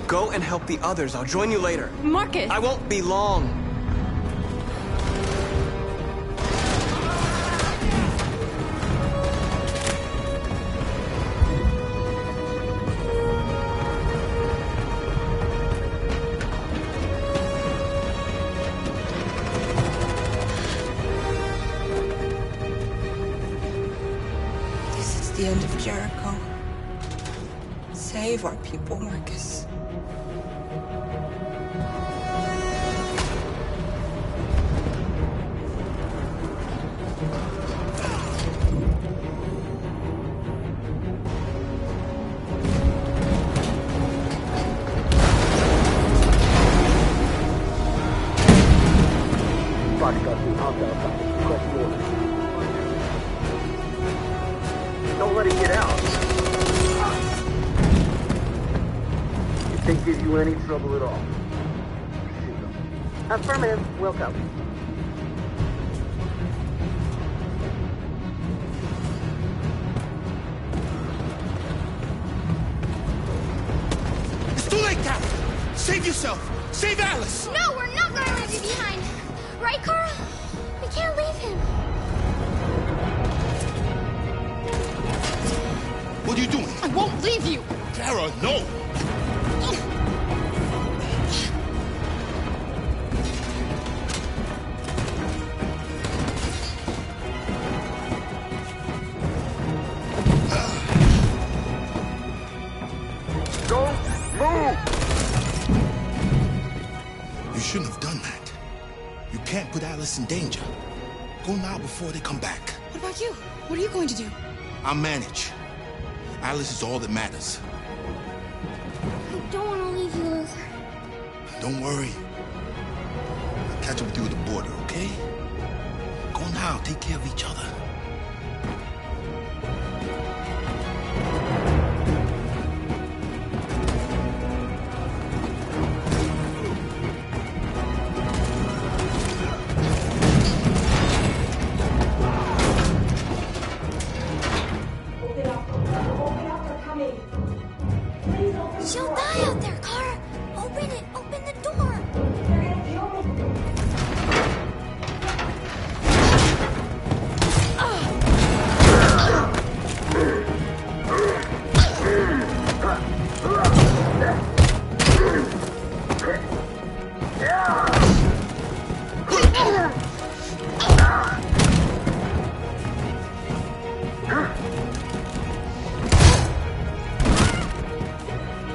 Go and help the others. I'll join you later. Marcus! I won't be long. This is the end of Jericho. Save our people, Marcus. Don't let it get out. If they give you any trouble at all, shoot them. Affirmative. Will go. It's too late, Cap! Save yourself! Save Alice! No, we're not gonna leave you behind. Right, Carl? We can't leave him. What are you doing? I won't leave you! Kara, no! Don't move! You shouldn't have done that. You can't put Alice in danger. Go now before they come back. What about you? What are you going to do? I'll manage. Alice is all that matters. I don't want to leave you, Luther. Don't worry. I'll catch up with you at the border, okay? Go now. Take care of each other. She'll die out there, Kara. Open it. Open the door.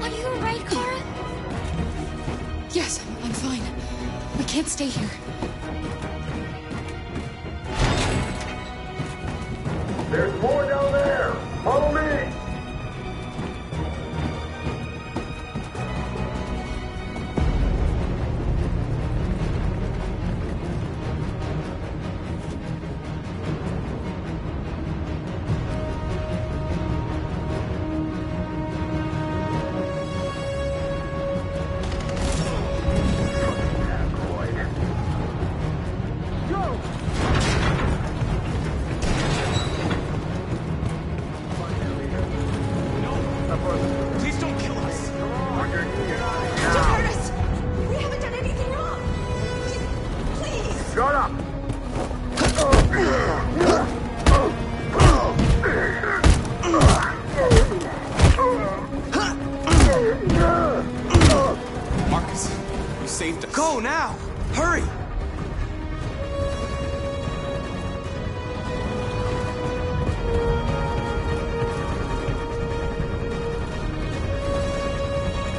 Are you all right, Kara? Yes, I'm fine. We can't stay here. There's more down there! Follow me! Please don't kill us. Don't hurt us! We haven't done anything wrong! Please! Shut up! Marcus, you saved us. Go now! Hurry!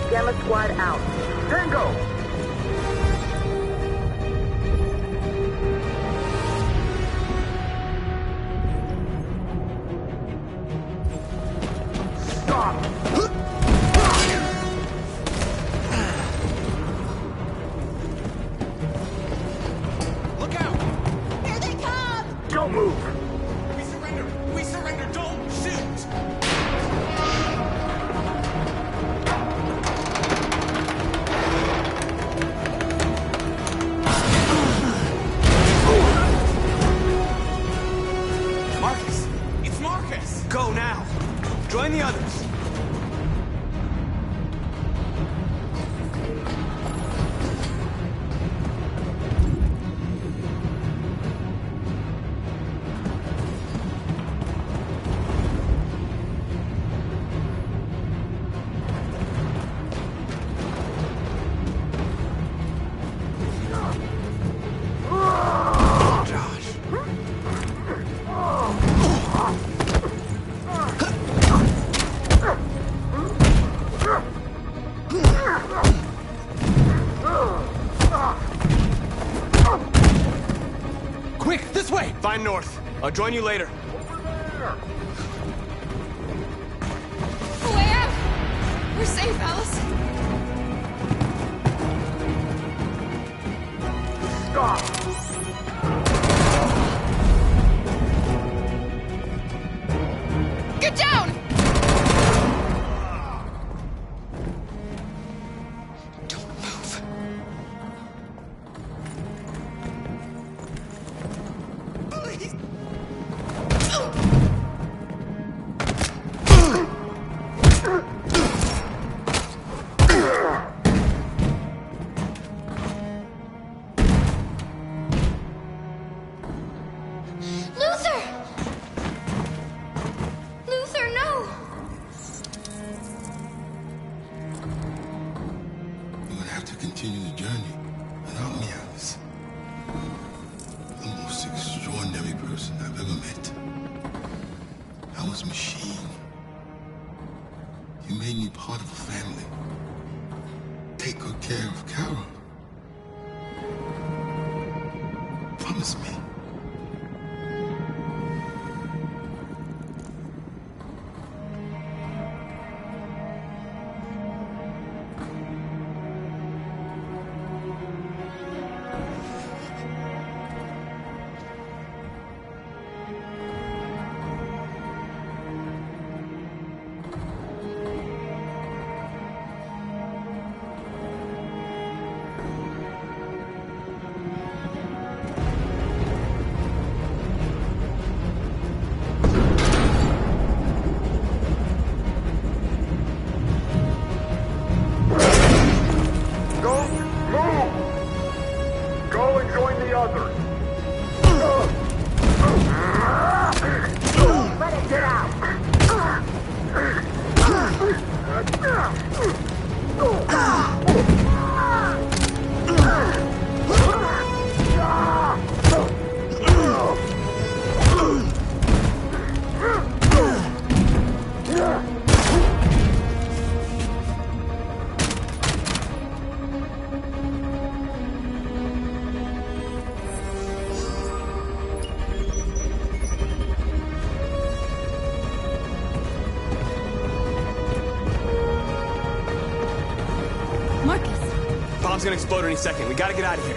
Gamma squad out. Tango! This way! Fine north. I'll join you later. Way out! We're safe, Alice. Stop! Get down! Don't move. Please. Luther! Luther, no! You're gonna have to continue the journey without me, Alice. The most extraordinary person I've ever met. I was a machine. You made me part of a family. Take good care of Carol. Promise me. Bomb's gonna explode any second. We gotta get out of here.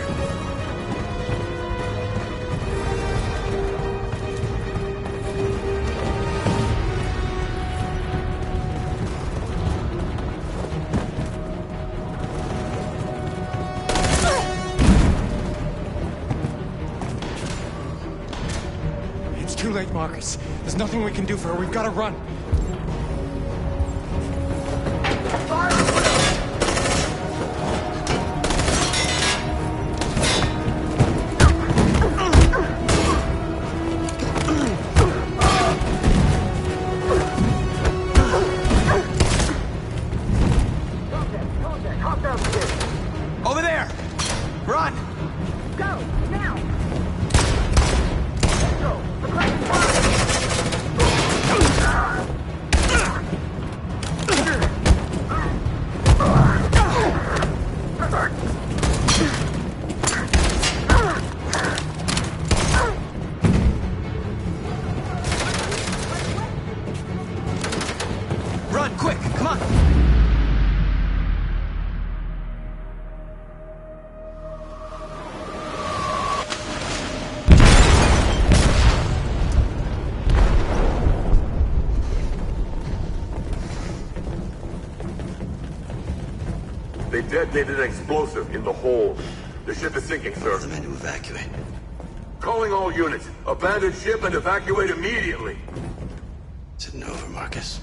It's too late, Marcus. There's nothing we can do for her. We've got to run. Over there! Run! Go, now! Let's go! The crack's Run, quick! Come on! They detonated an explosive in the hold. The ship is sinking, sir. The men to evacuate. Calling all units. Abandon ship and evacuate immediately. Is it over, Marcus?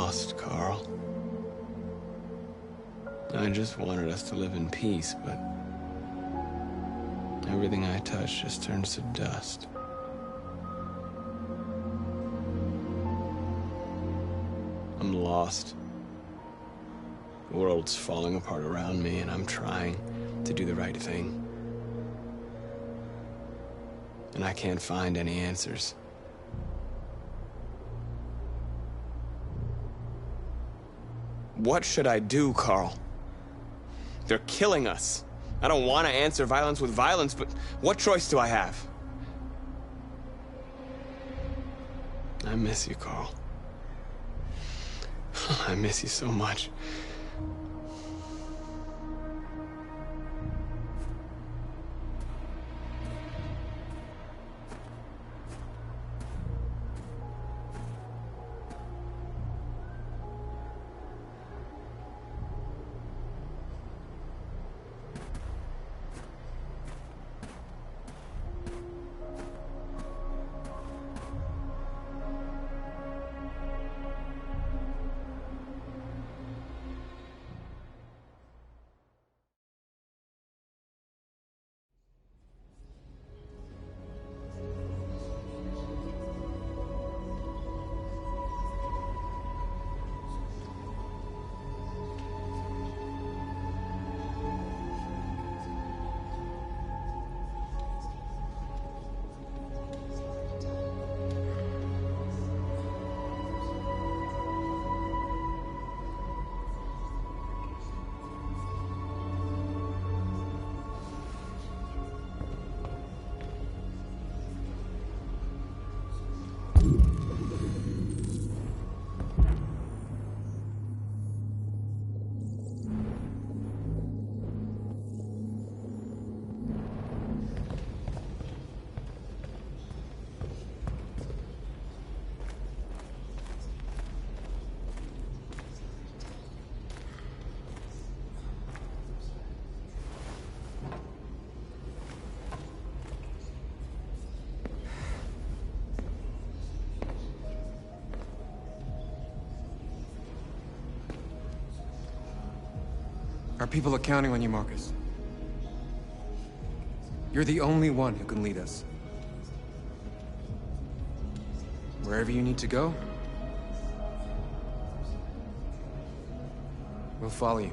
lost, Carl. I just wanted us to live in peace, but everything I touch just turns to dust. I'm lost. The world's falling apart around me, and I'm trying to do the right thing. And I can't find any answers. What should I do, Carl? They're killing us. I don't want to answer violence with violence, but what choice do I have? I miss you, Carl. I miss you so much. Our people are counting on you, Marcus. You're the only one who can lead us. Wherever you need to go, we'll follow you.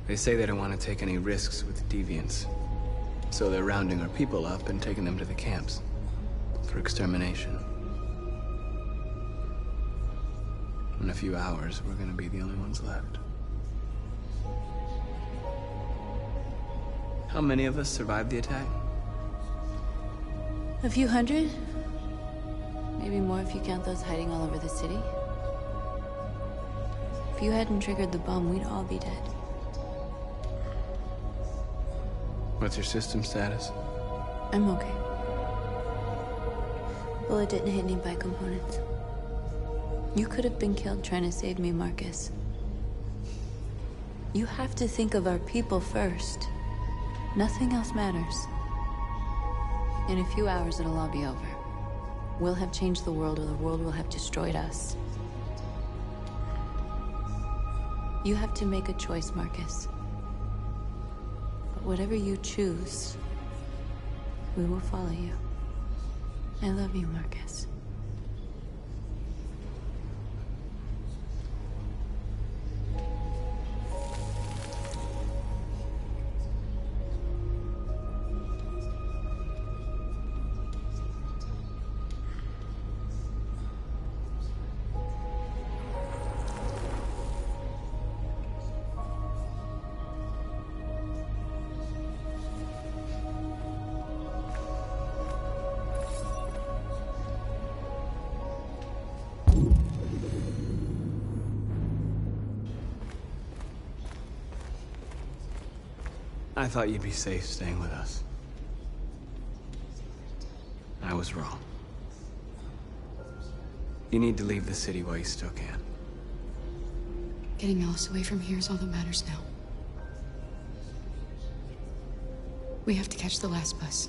They say they don't want to take any risks with deviants. So they're rounding our people up and taking them to the camps for extermination. In a few hours, we're gonna be the only ones left. How many of us survived the attack? A few hundred? Maybe more if you count those hiding all over the city. If you hadn't triggered the bomb, we'd all be dead. What's your system status? I'm okay. Bullet didn't hit any bi-components. You could have been killed trying to save me, Marcus. You have to think of our people first. Nothing else matters. In a few hours, it'll all be over. We'll have changed the world, or the world will have destroyed us. You have to make a choice, Marcus. But whatever you choose, we will follow you. I love you, Marcus. I thought you'd be safe staying with us. I was wrong. You need to leave the city while you still can. Getting Alice away from here is all that matters now. We have to catch the last bus.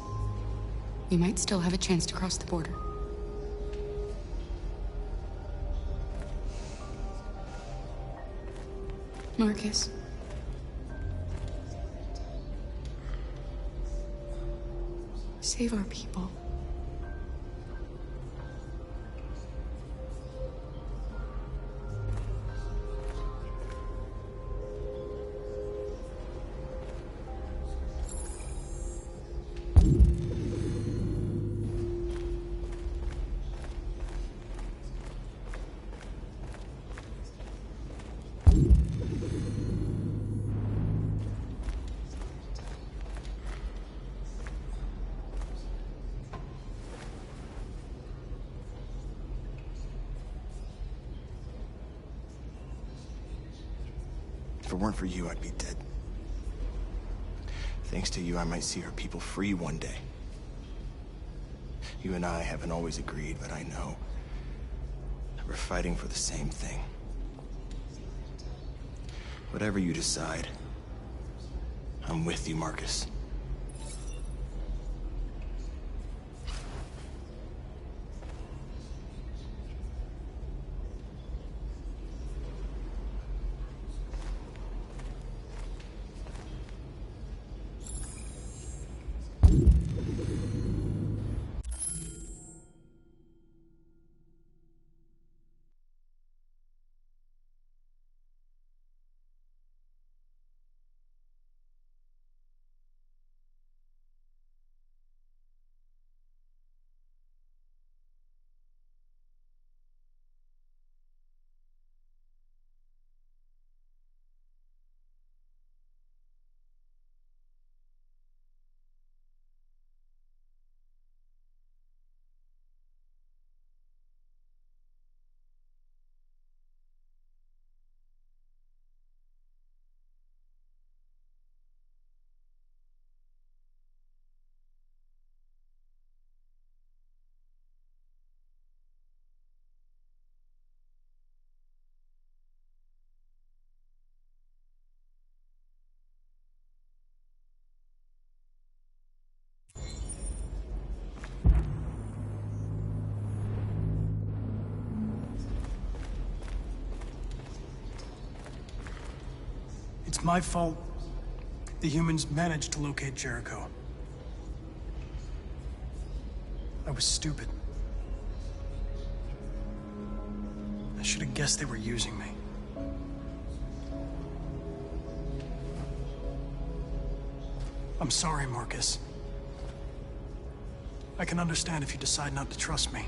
We might still have a chance to cross the border. Marcus. Save our people. If it weren't for you, I'd be dead. Thanks to you, I might see our people free one day. You and I haven't always agreed, but I know that we're fighting for the same thing. Whatever you decide, I'm with you, Marcus. It's my fault the humans managed to locate Jericho. I was stupid. I should have guessed they were using me. I'm sorry, Marcus. I can understand if you decide not to trust me.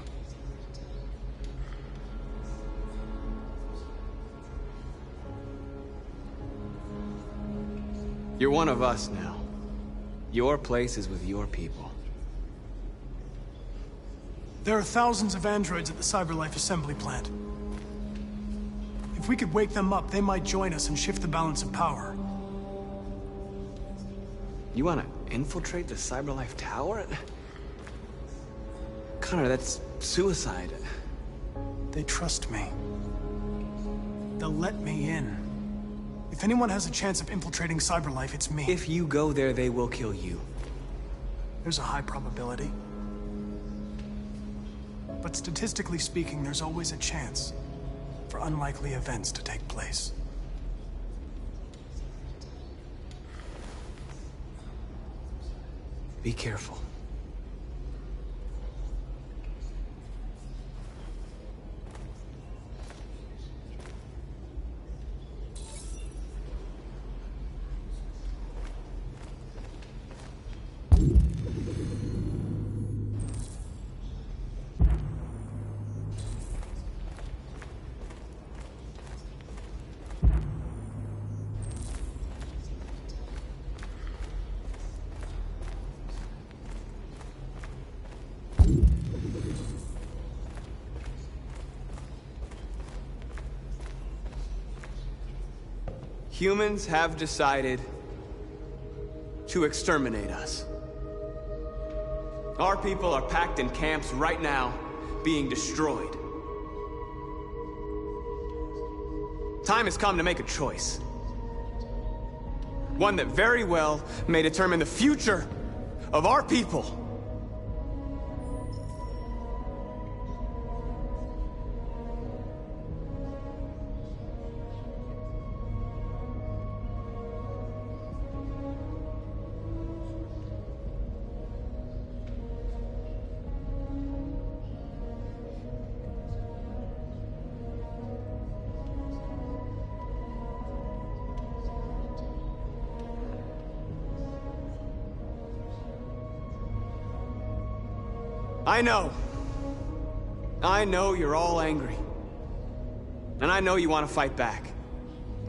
You're one of us now. Your place is with your people. There are thousands of androids at the CyberLife assembly plant. If we could wake them up, they might join us and shift the balance of power. You want to infiltrate the CyberLife tower? Connor, that's suicide. They trust me. They'll let me in. If anyone has a chance of infiltrating CyberLife, it's me. If you go there, they will kill you. There's a high probability. But statistically speaking, there's always a chance for unlikely events to take place. Be careful. Humans have decided to exterminate us. Our people are packed in camps right now, being destroyed. Time has come to make a choice. One that very well may determine the future of our people. I know you're all angry. And I know you want to fight back.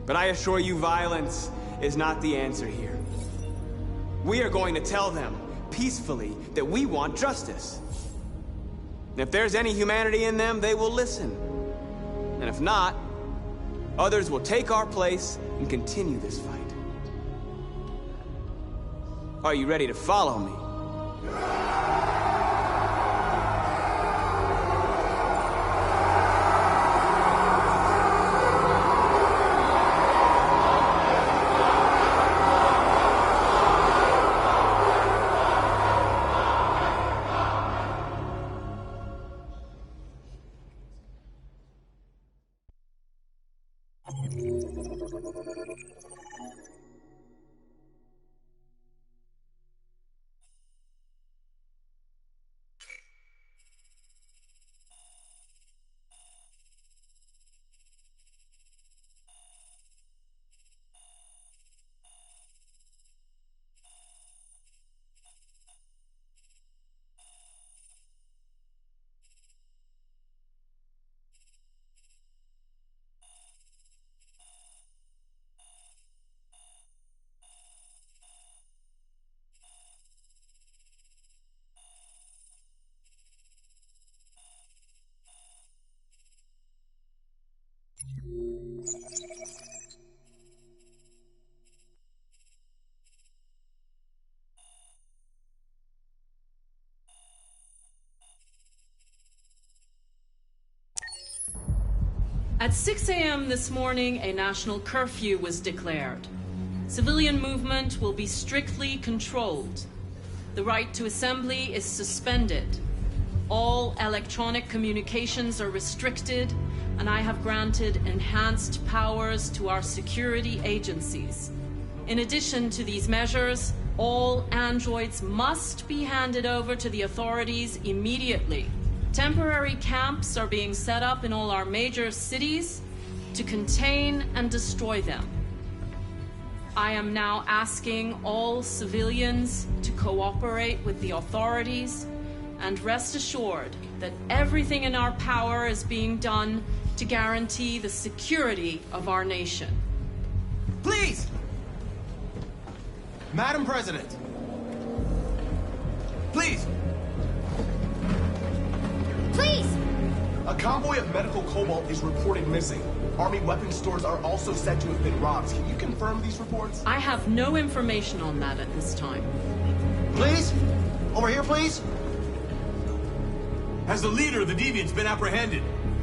But I assure you, violence is not the answer here. We are going to tell them, peacefully, that we want justice. And if there's any humanity in them, they will listen. And if not, others will take our place and continue this fight. Are you ready to follow me? At 6 a.m. this morning, a national curfew was declared. Civilian movement will be strictly controlled. The right to assembly is suspended. All electronic communications are restricted, and I have granted enhanced powers to our security agencies. In addition to these measures, all androids must be handed over to the authorities immediately. Temporary camps are being set up in all our major cities to contain and destroy them. I am now asking all civilians to cooperate with the authorities and rest assured that everything in our power is being done to guarantee the security of our nation. Please! Madam President! Please! Please! A convoy of medical cobalt is reported missing. Army weapons stores are also said to have been robbed. Can you confirm these reports? I have no information on that at this time. Please? Over here, please? Has the leader of the Deviants been apprehended?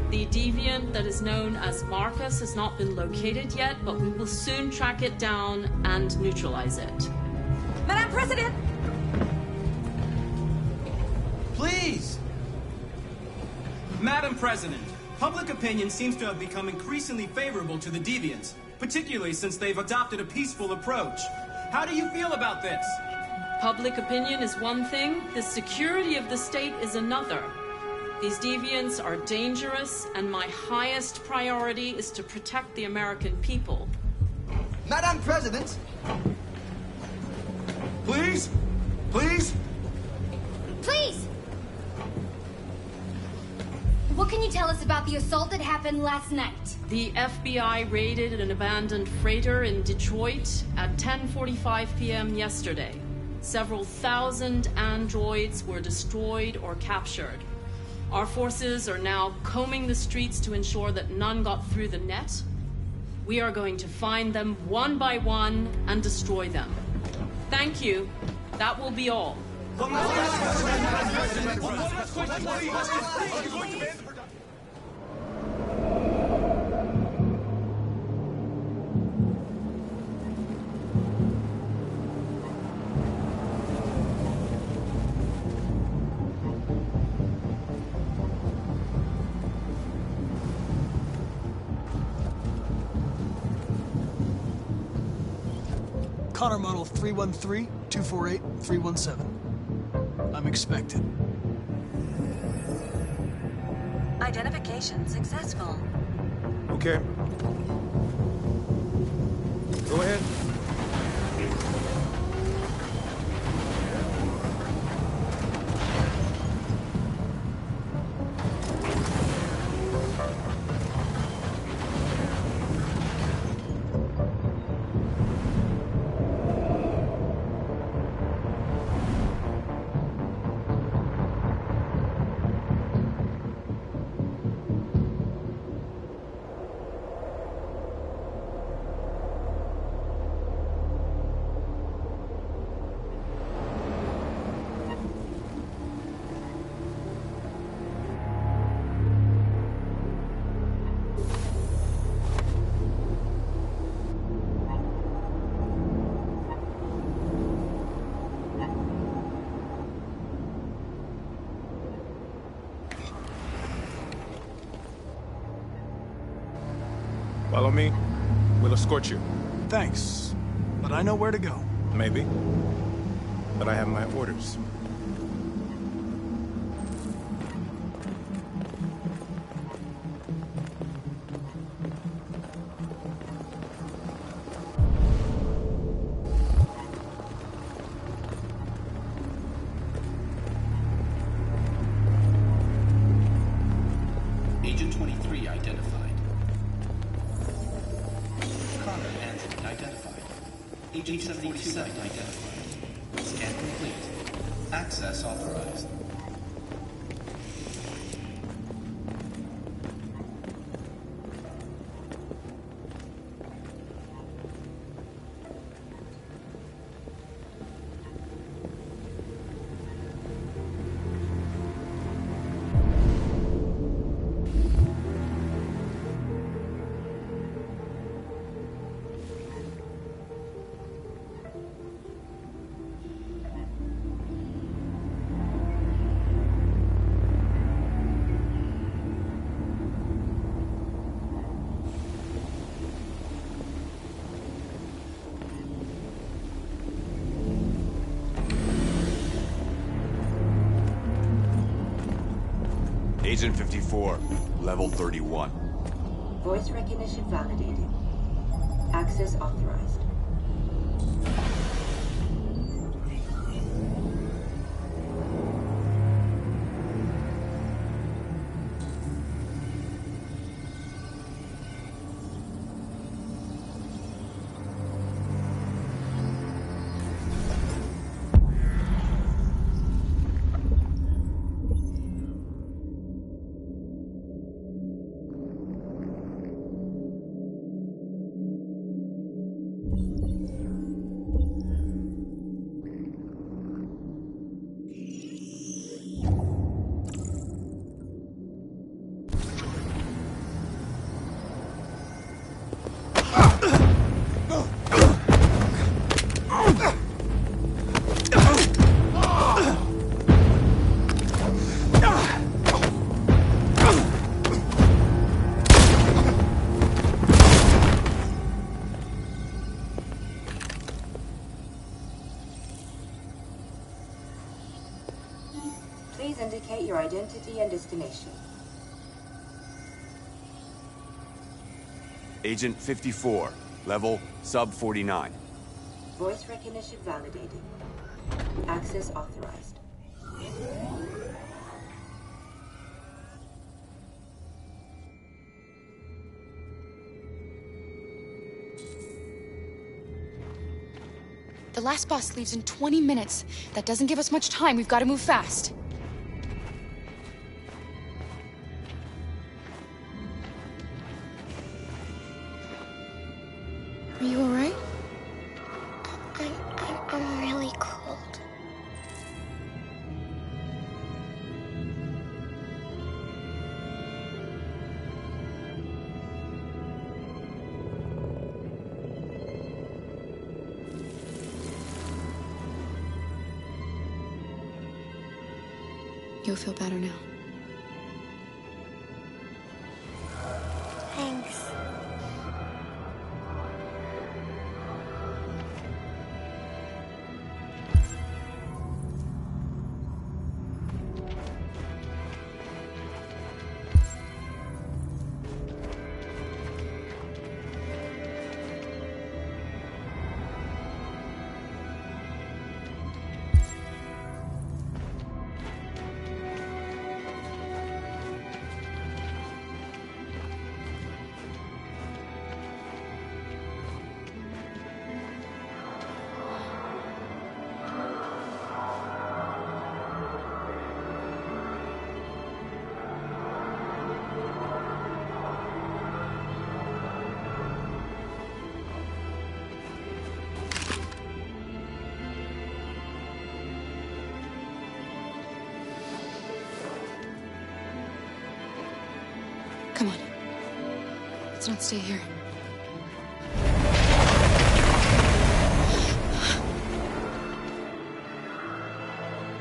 The deviant that is known as Marcus has not been located yet, but we will soon track it down and neutralize it. Madam President! Please! Madam President, public opinion seems to have become increasingly favorable to the Deviants, particularly since they've adopted a peaceful approach. How do you feel about this? Public opinion is one thing, the security of the state is another. These deviants are dangerous, and my highest priority is to protect the American people. Madam President! Please? Please? Please! What can you tell us about the assault that happened last night? The FBI raided an abandoned freighter in Detroit at 10:45 p.m. yesterday. Several thousand androids were destroyed or captured. Our forces are now combing the streets to ensure that none got through the net. We are going to find them one by one and destroy them. Thank you. That will be all. Connor model 313-248-317. I'm expected. Identification successful. Okay. Go ahead. Follow me. We'll escort you. Thanks, but I know where to go. Maybe. But I have my orders. Agent 23 identified. Connor Andrew identified. Agent 77 identified. Scan complete. Access authorized. Agent 54, level 31. Voice recognition validated. Access authorized. Please indicate your identity and destination. Agent 54, level sub 49. Voice recognition validated. Access authorized. The last bus leaves in 20 minutes. That doesn't give us much time. We've got to move fast. Are you all right? I'm all right. You'll feel better now. Thanks. Come on. Let's not stay here.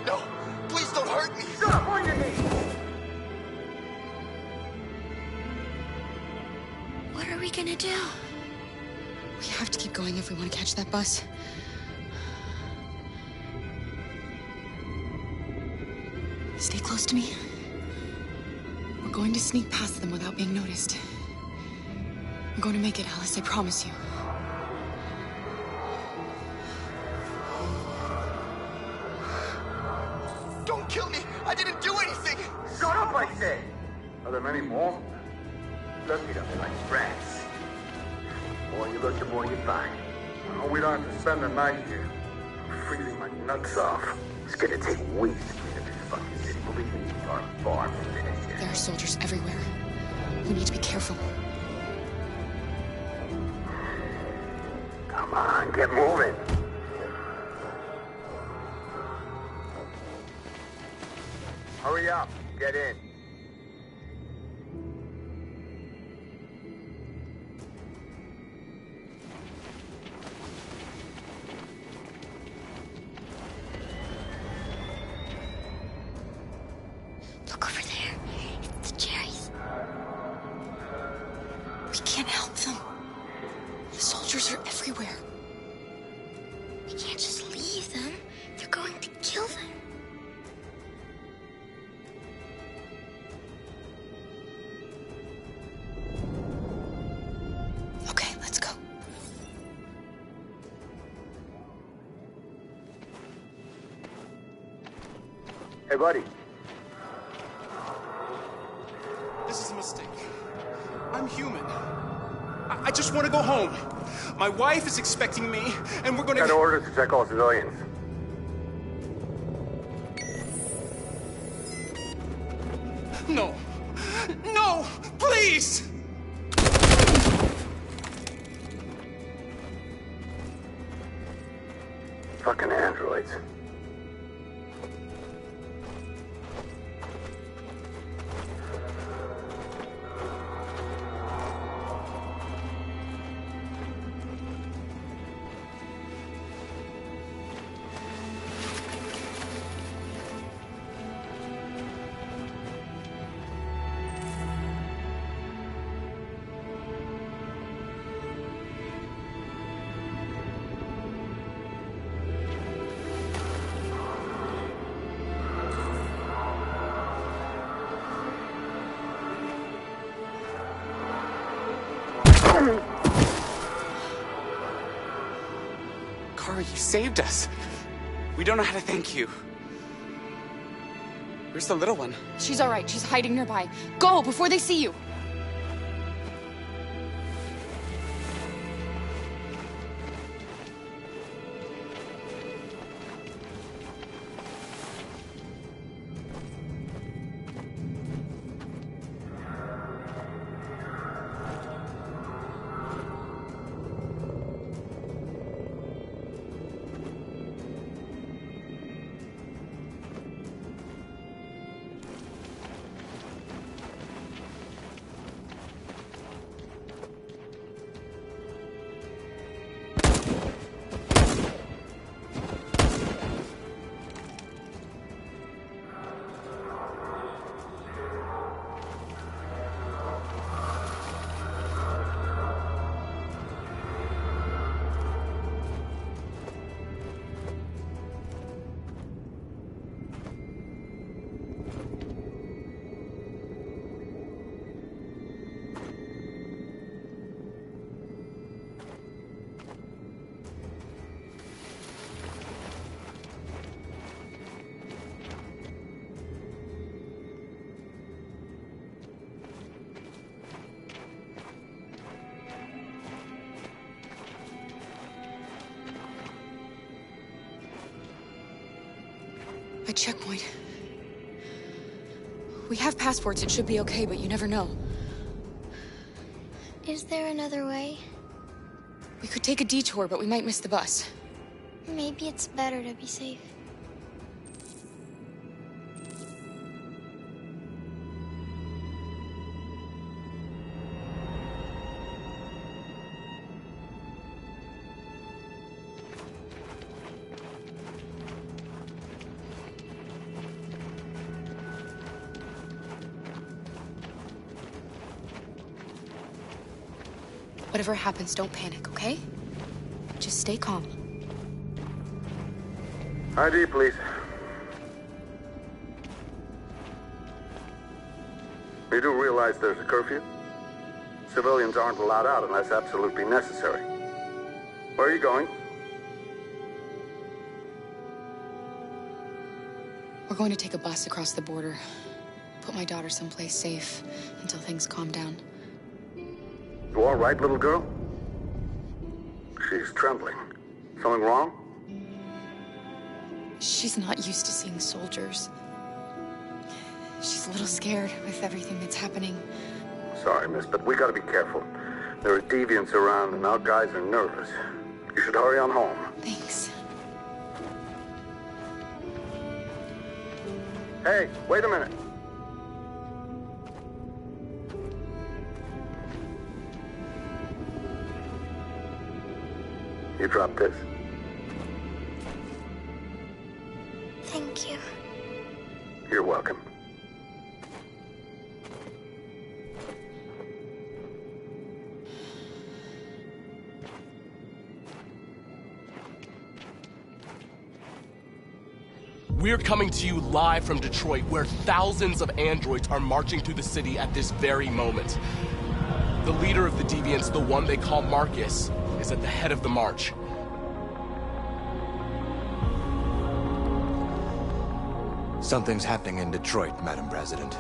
No! Please don't hurt me! Stop on your knees! What are we gonna do? We have to keep going if we want to catch that bus. Stay close to me. We're going to sneak past them without being noticed. We're going to make it, Alice, I promise you. Don't kill me! I didn't do anything! Shut up, I say! Are there many more? Look it up like rats. The more you look, the more you find. Oh, we don't have to spend the night here. I'm freezing my nuts off. It's gonna take weeks to clean up this fucking city. We'll be leaving our farm finished. There are soldiers everywhere. We need to be careful. Come on, get moving. Hurry up, get in. Look over there. It's the cherries. We can't help them. The soldiers are everywhere. We can't just leave them. They're going to kill them. Okay, let's go. Hey, buddy. This is a mistake. I'm human. I just want to go home. My wife is expecting me, and we're gonna... Got orders to check all civilians. No. No! Please! Fucking androids. Kara, you saved us. We don't know how to thank you. Where's the little one? She's all right. She's hiding nearby. Go before they see you. A checkpoint. We have passports, it should be okay, but you never know. Is there another way? We could take a detour, but we might miss the bus. Maybe it's better to be safe. Whatever happens, don't panic, okay? Just stay calm. ID, please. You do realize there's a curfew? Civilians aren't allowed out unless absolutely necessary. Where are you going? We're going to take a bus across the border. Put my daughter someplace safe until things calm down. You all right, little girl? She's trembling. Something wrong? She's not used to seeing soldiers. She's a little scared with everything that's happening. Sorry, miss, but we gotta be careful. There are deviants around and our guys are nervous. You should hurry on home. Thanks. Hey, wait a minute. You dropped this. Thank you. You're welcome. We're coming to you live from Detroit, where thousands of androids are marching through the city at this very moment. The leader of the deviants, the one they call Marcus, is at the head of the march. Something's happening in Detroit, Madam President.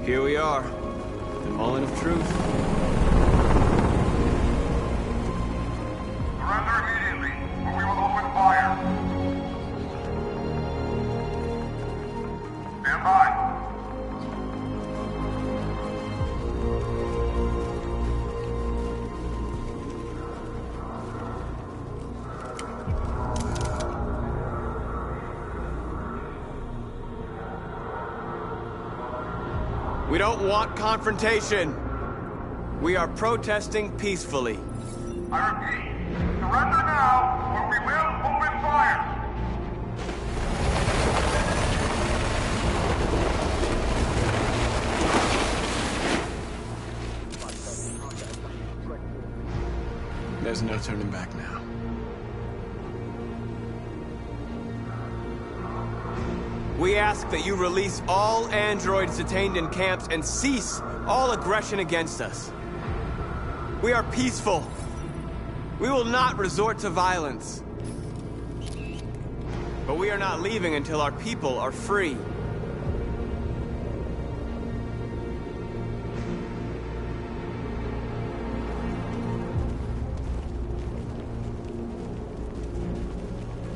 Here we are, the moment of truth. Surrender immediately, or we will open fire. Stand by. We don't want confrontation. We are protesting peacefully. I repeat, surrender now, or we will open fire. There's no turning back now. We ask that you release all androids detained in camps and cease all aggression against us. We are peaceful. We will not resort to violence. But we are not leaving until our people are free.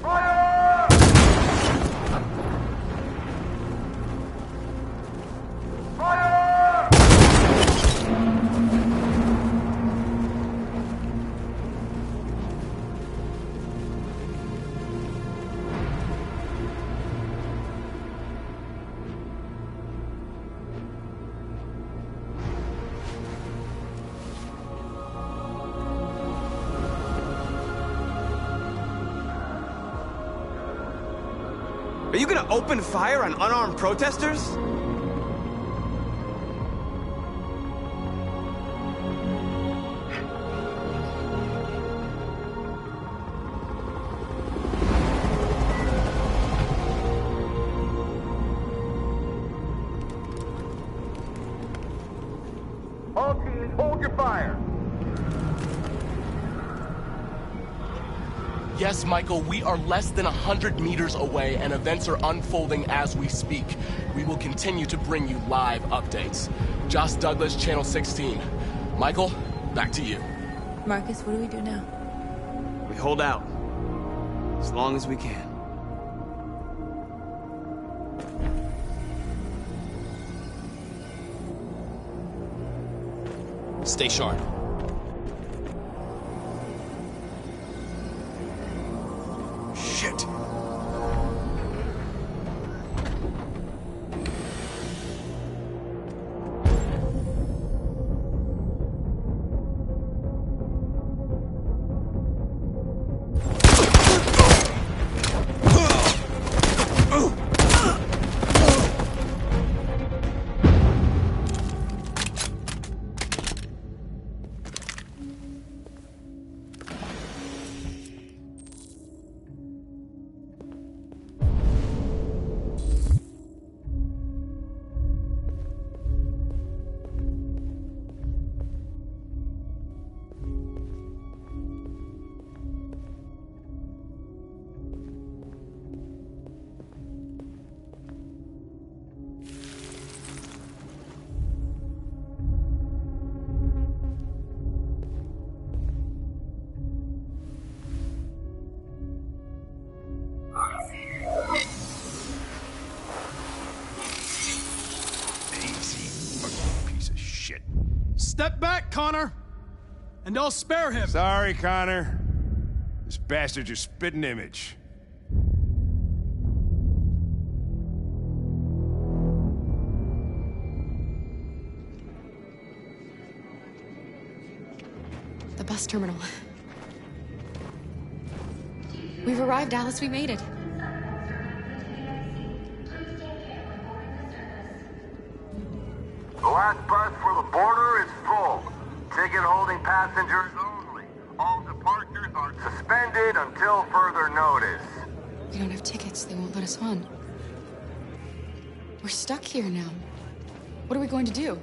Fire! Are you gonna open fire on unarmed protesters? All teams, hold your fire. Yes, Michael, we are less than 100 meters away, and events are unfolding as we speak. We will continue to bring you live updates. Josh Douglas, Channel 16. Michael, back to you. Marcus, what do we do now? We hold out. As long as we can. Stay sharp. Shit. Step back, Connor! And I'll spare him! Sorry, Connor. This bastard's your spitting image. The bus terminal. We've arrived, Alice. We made it. The last bus for the border is full. Ticket holding passengers only. All departures are suspended until further notice. We don't have tickets. They won't let us on. We're stuck here now. What are we going to do?